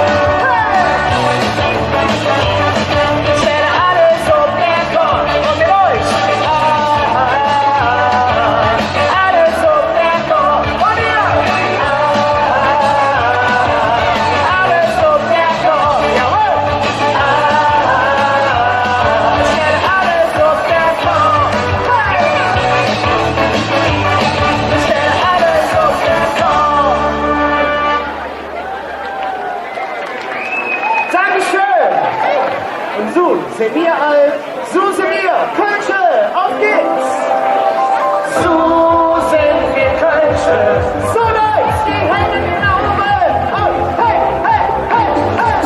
Ich stelle alles unter Kopf. Und mit euch. Alles unter Kopf. Und ihr. Alles unter Kopf. Jawohl. Ich stelle alles unter Kopf. Ich stelle alles unter Kopf. Dankeschön. Und so sind wir alt, so sind wir Kölsche, auf geht's! So sind wir Kölsche, so nice, die Hände nach oben! Oh, hey, hey, hey, hey!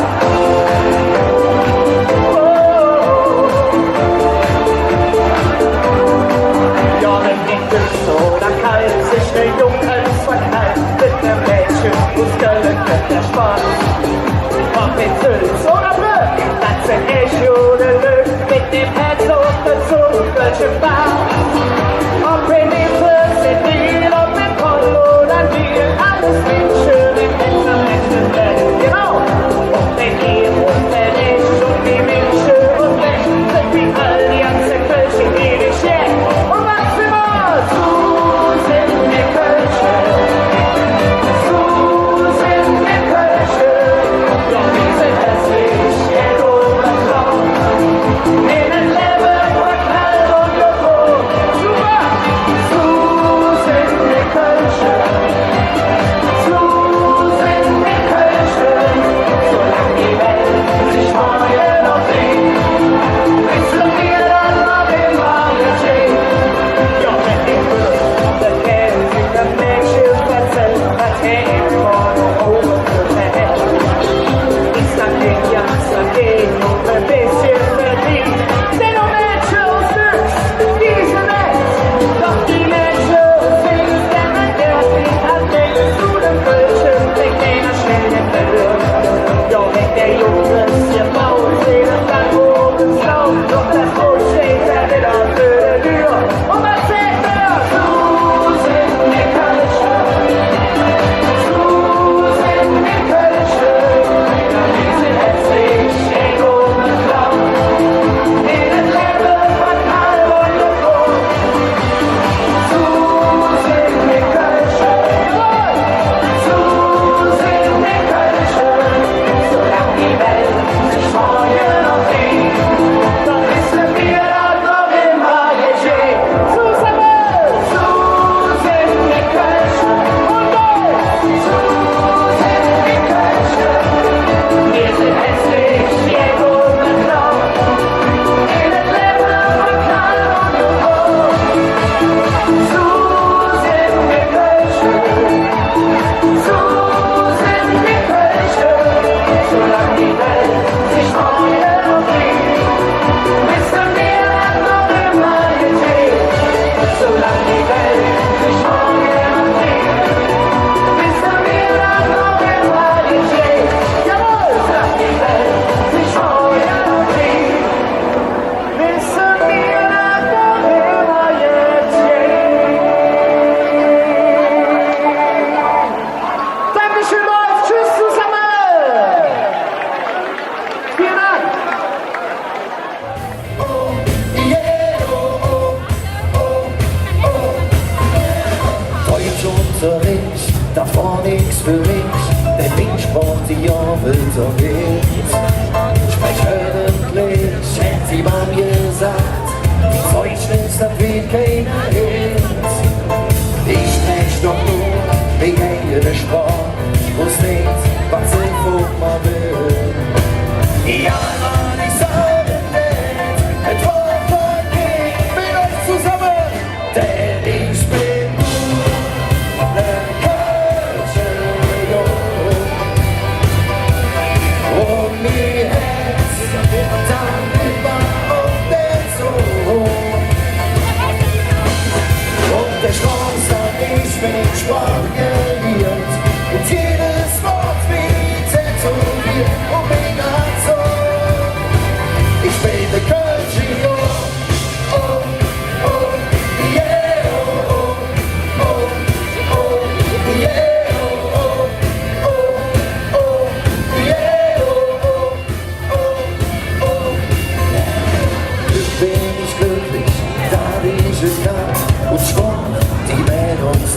Ja, wenn nicht so, dann kann sich der Junge verknallt mit dem Mädchen, muss Köln mit der Spaß. Ob mit Sülz oder Brück, das sind echt ohne Glück. Mit dem Herz und der Zunge, welche Bar. Ob in die 14 Mil, ob mit Polo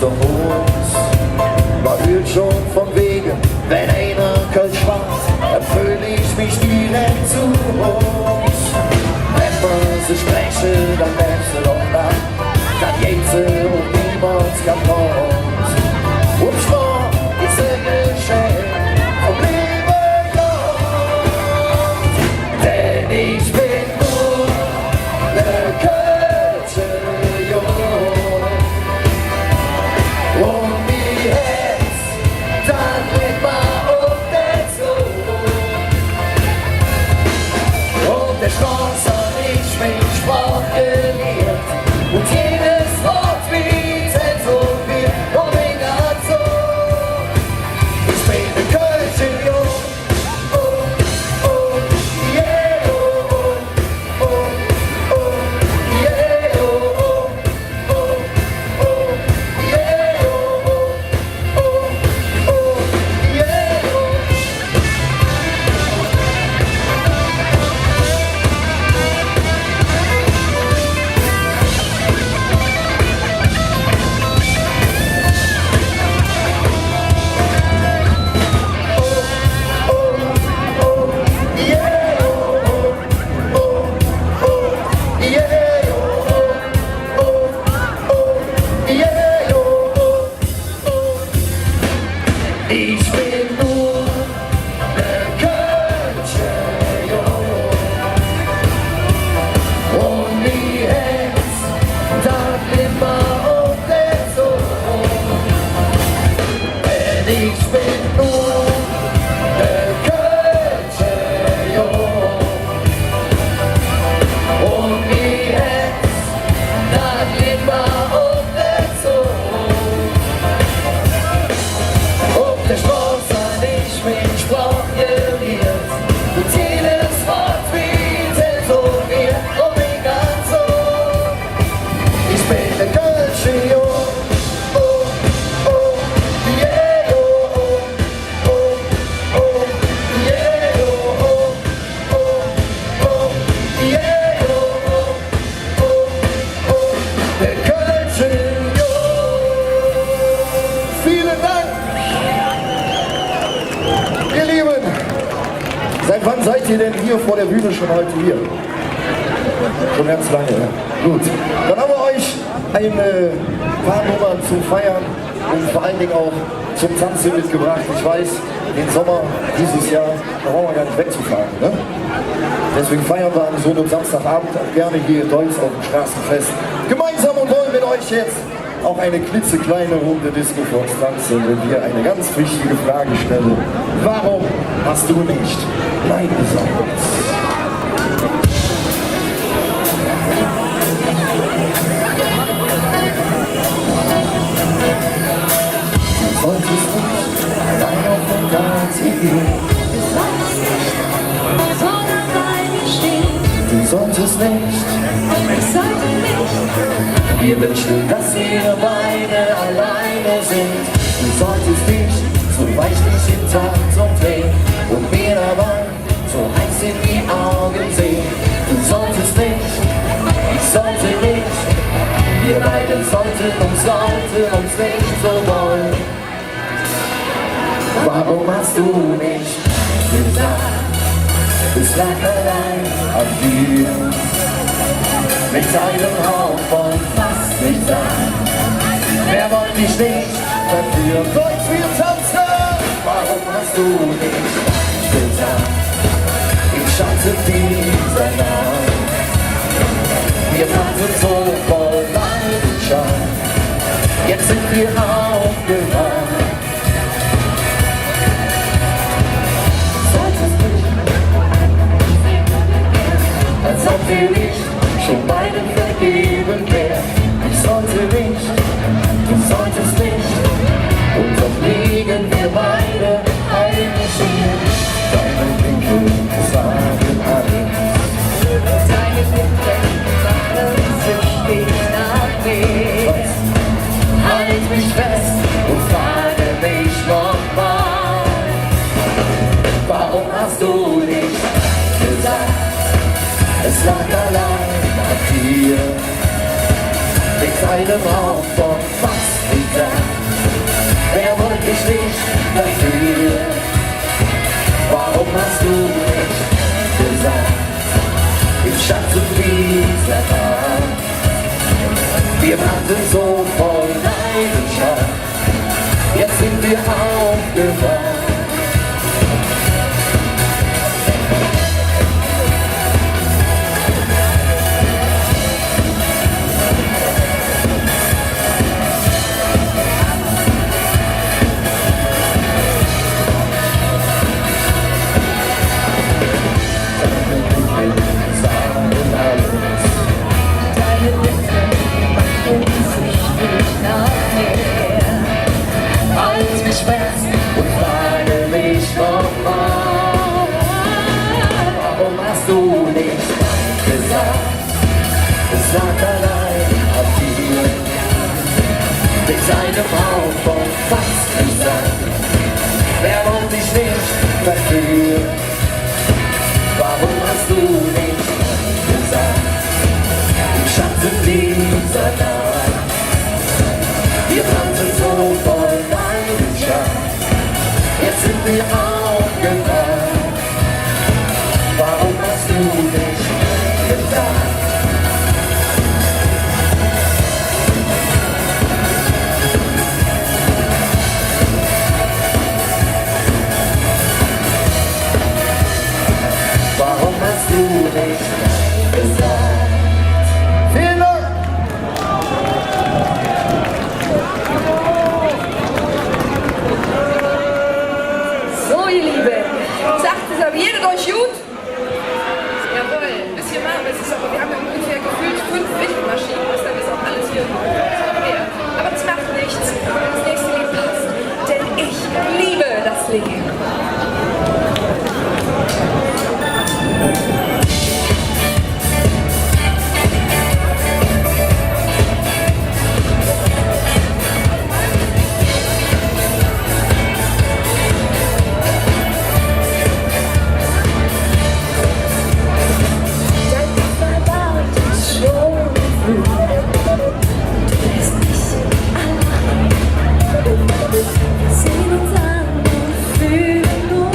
unter uns. Man hört schon von wegen, wenn einer Kölsch schwarz, dann fühl ich mich direkt zu uns. Wenn man sie spreche, dann merkst du doch nach, dann geht's und niemals kaputt. Und zwar ist ein Geschenk vom Leben, ja. Denn ich bin nur der Kölsche Jung. Und wie Herz, dann mit mal auf der Zug. Und der Schloss hat ich mit Sport gelehrt. Und jedes Wort wie Zensur mir und ich grad so. Ich bin der Kölsche Jung. Oh, oh, yeah, oh, oh, oh, oh, yeah, oh, oh, oh, oh, yeah, oh, oh, oh, oh, yeah, oh. Ich bin nur der Kölsche Jung. Und wie Herz, dann immer auf der Zunge. Denn ich bin nur der Kölsche Jung. Und wie Herz, dann immer auf der Zunge. Auf der Straße hat ich mit Sprach gelehrt. Und jedes Wort wie zensiert und ich ganz so. Ich bin der Kölsche Jung. Oh, oh, yeah, oh, oh, oh, oh, yeah, oh, oh, oh, oh, yeah, oh, oh, oh, oh, der Kölsche Jung. Vielen Dank! Ihr Lieben, seit wann seid ihr denn hier vor der Bühne schon heute hier? Schon ganz lange, ja. Gut. Dann haben wir euch ein paar Nummern zum Feiern und vor allen Dingen auch zum Tanzen mitgebracht. Ich weiß, den Sommer dieses Jahr, da brauchen wir gar nicht wegzufahren. Ne? Deswegen feiern wir an so einem Samstagabend auch gerne hier in Deutz auf dem Straßenfest gemeinsam und wollen mit euch jetzt auch eine klitzekleine Runde Disco Fox tanzen, wenn wir eine ganz wichtige Frage stellen. Warum hast du nicht Nein gesagt? Du solltest nicht allein auf den Gas gehen. Du solltest nicht. Wir wünschen, dass wir beide alleine sind. Du solltest dich so weichlich hinter uns umdrehen und mir dabei so heiß in die Augen sehen. Du solltest nicht, ich sollte nicht. Wir beide sollten uns nicht so wollen. Warum hast du nicht gesagt, es lag allein an dir? Mit deinem Hauch von fast nicht sein. Wer wollte dich nicht verführen? Wollt wir tanzen? Warum hast du nicht gesagt? Ich schaute dieser Nacht. Wir tanzen so voll Leidenschaft. Jetzt sind wir aufgewacht. Solltest nicht, als ob wir nicht schon beiden vergeben wären. Ich sollte nicht, du solltest nicht. Und doch liegen wir beide heimisch hier. Deine Winkel sagen alles. Deine Winkel sagen, ich nach mir. Halt mich fest und frage mich nochmal. Warum hast du nicht gesagt, es lag allein an dir? Mit einem Hauch von fast gesagt, wer wollte dich nicht dafür? Warum hast du nicht gesagt, ich schätze dieser Tag? Wir waren so voll Leidenschaft, jetzt sind wir aufgewacht. Halt mich fest und frage mich nochmal, warum hast du nicht gesagt? Es lag allein auf dir, mit seinem Aufbau fast nicht sein. Wer wollte dich nicht dafür? Warum hast du nicht gesagt? Ich hatte dieser Tag, wir tanzen so voll Leidenschaft, jetzt sind wir aufgewacht. Warum hast du nicht gesagt? Warum hast du nicht gesagt? Vielen Dank! So, ihr Lieben, sagt es aber jeder euch gut? Jawohl, ein bisschen warm ist es, aber wir haben ja ungefähr gefühlt 5 Lichtmaschinen, deshalb ist auch alles hier leer. Aber das macht nichts, wenn das nächste Lied passt, denn ich liebe das Leben. Sehen uns an und fühlen nur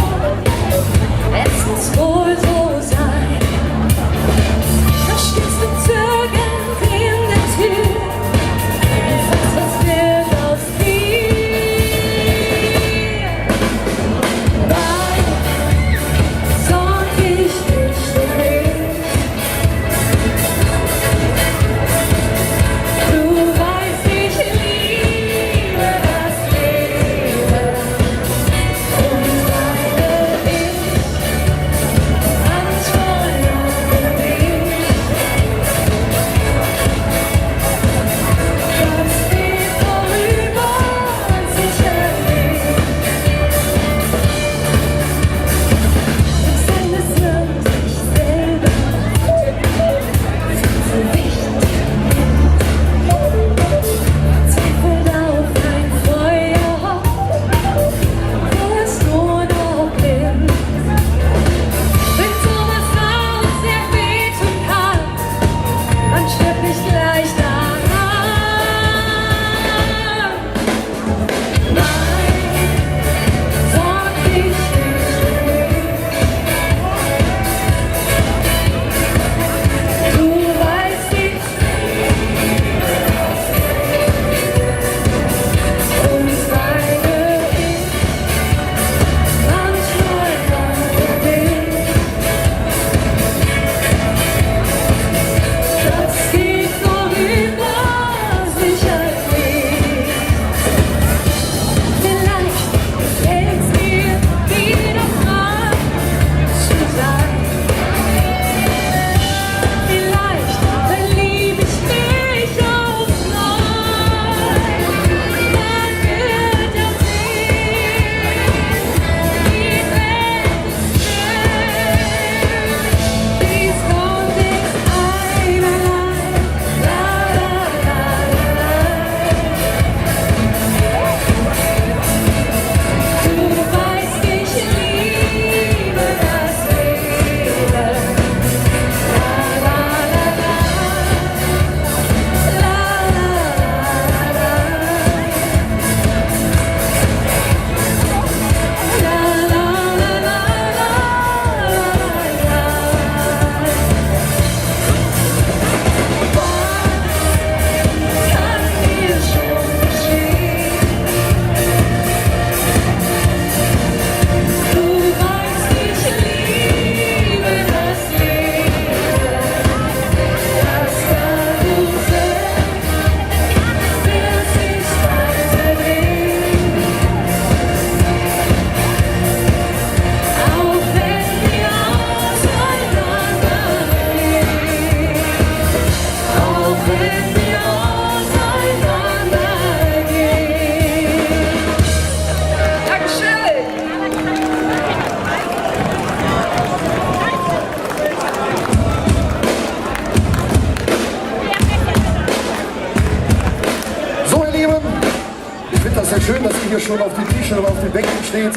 hier schon auf den Tischen oder auf den Bänken steht,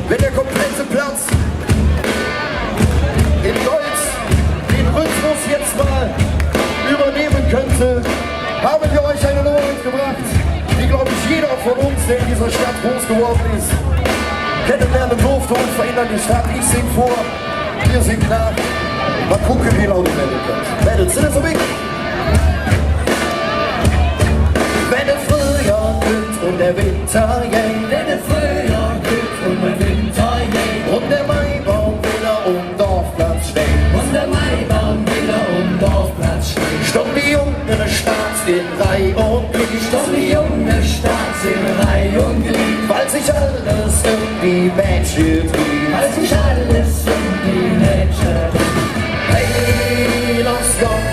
wenn der komplette Platz in Deutsch den Rhythmus jetzt mal übernehmen könnte, haben wir euch eine Nummer mitgebracht, die, glaube ich, jeder von uns, der in dieser Stadt groß geworden ist, kennenlernen durfte und verändern die Stadt. Ich sing vor, ihr singt nach. Mal gucken, wie laut ihr werdet könnt. Mädels, sind das so wichtig? Wenn es Frühjahr wird und der Winter geht, wenn es Frühjahr wird und der Winter geht, und der Maibaum wieder Dorfplatz steht, und der Maibaum wieder Dorfplatz steht, stopp die junge Stadt in Reih und Glied, stopp die junge Stadt in Reih und Glied, weil sich alles um die Menschen dreht, weil sich alles um die Menschen dreht. Hey, lass Gott,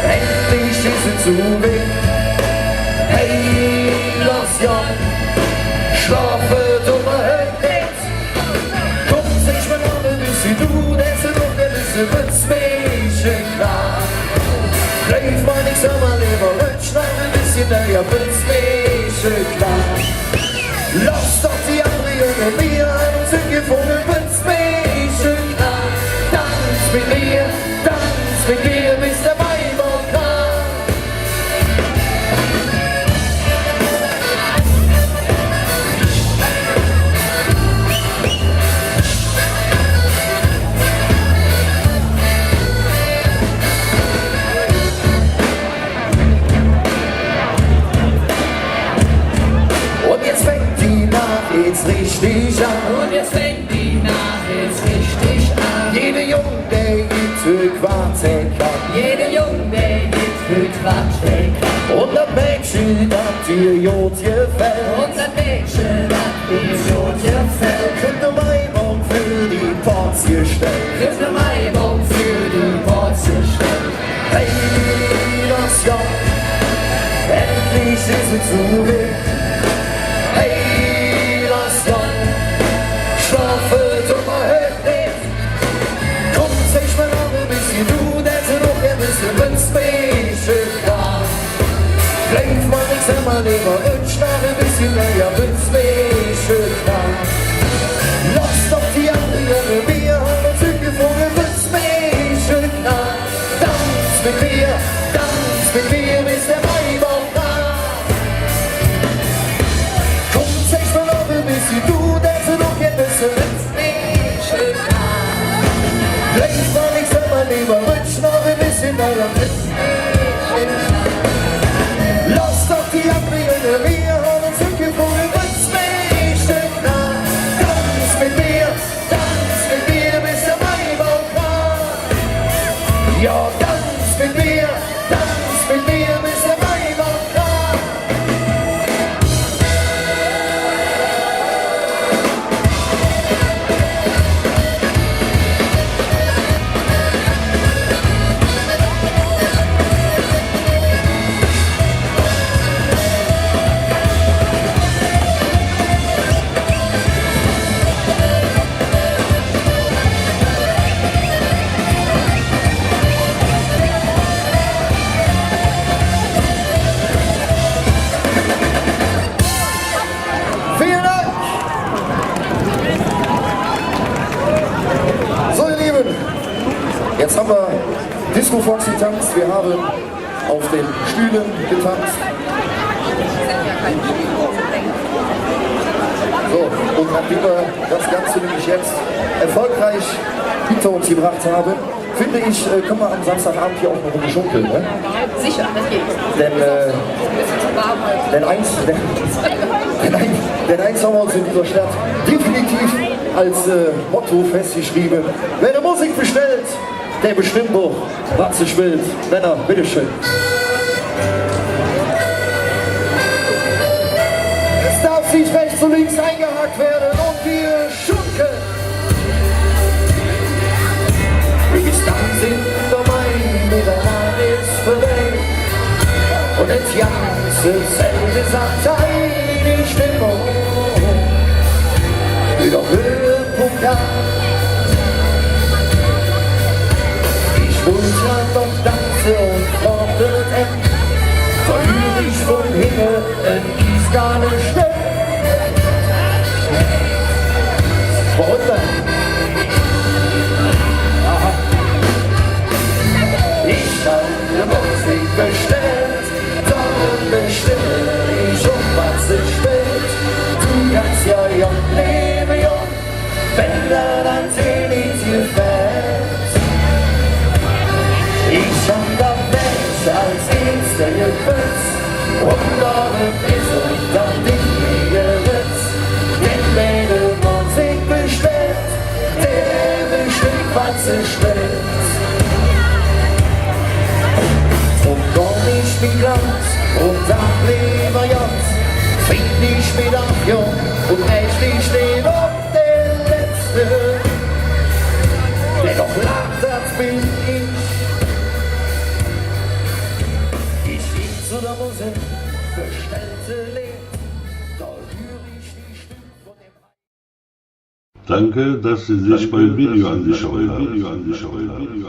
endlich ist es zu weh. Hey, lass Gott, schlafe dummer Held. Komm, sich mal an, ein bisschen du, der ist doch ein bisschen Witzmädchen klar. Greif mal nicht so mal lieber Rutsch, noch ein bisschen der Witzmädchen klar. Lass doch die andere Junge mir ein Zücke von dem Witzmädchen klar. Tanz mit mir, bis der Maibaum kam. Und jetzt fängt die Nacht jetzt richtig an. Und jetzt fängt die Nacht jetzt richtig an. Jede Junge, der für Quartek kann. Jede Junge, der für Quartek kann. Und das Mädchen hat dir Jod gefällt. Und das Mädchen hat dir Jod gefällt. Kriegt der Maibaum für die Ports gestellt. Kriegt der Maibaum für die Ports gestellt. Hey, das Jahr, endlich ist es zu weh. Hey, das Jahr, schlafe dummer Held. Komm, sag mal noch ein bisschen du, der ist noch ein bisschen Witzmädchen klar. Greif mal nicht einmal lieber Rutsch, noch ein bisschen mehr Witzmädchen klar. Lass doch die andere Junge mir, haben uns hingefunden, Witzmädchen klar. Tanz mit mir, bis der Maibaum kam. Komm, sag mal noch ein bisschen du, der ist noch ein bisschen Witzmädchen klar. Greif mal nicht einmal lieber Rutsch, noch ein bisschen mehr Witzmädchen klar. Lass doch die andere Junge mir, haben uns hingefunden, Witzmädchen klar. Tanz mit mir, bis der Maibaum kam. Ja, tanz mit mir, bis der Maibaum kam. Vielen Dank! So, ihr Lieben, jetzt haben wir Disco Fox getanzt, wir haben auf den Stühlen getanzt. So, und nachdem wir das Ganze nämlich jetzt erfolgreich hinter uns gebracht haben, finde ich, können wir am Samstagabend hier auch noch eine schunkeln, ne? Sicher, das geht. Denn, Ein bisschen zu warm heute. denn eins haben wir uns in dieser Stadt definitiv als Motto festgeschrieben. Wer die Musik bestellt, der bestimmt auch, was sich will. Männer, bitteschön. Es darf sich rechts und links eingehakt werden und wir schunkeln. Bis dann sind wir Mai, der Tag ist vorbei. Und das ganze Zelt ist abteilt, die Stimmung wieder Höhepunkt da. Ich wollte noch tanzen und brauchte das End. Verliere ich vom Himmel, in Gießkanne stehen. Runter. Ich habe Musik bestellt, darum bestelle ich was es spät. Du kannst ja jung leben, jung, wenn dein Tee dir fällt. Ich hab da Welt als Dienste geputzt und darum ist und dann die geritzt. Denn wenn du Musik bestellt, der bestimmt was es spät. Und komm ich mit Glanz und dann lieber Jans, find ich mit auf Jung und mächtig steht auf der Letzte. Der doch lacht, das bin ich. Ich ging zu der Musik, bestellte Lied, da hör ich die Stimme von dem... Danke, dass Sie sich mein Video anschauen.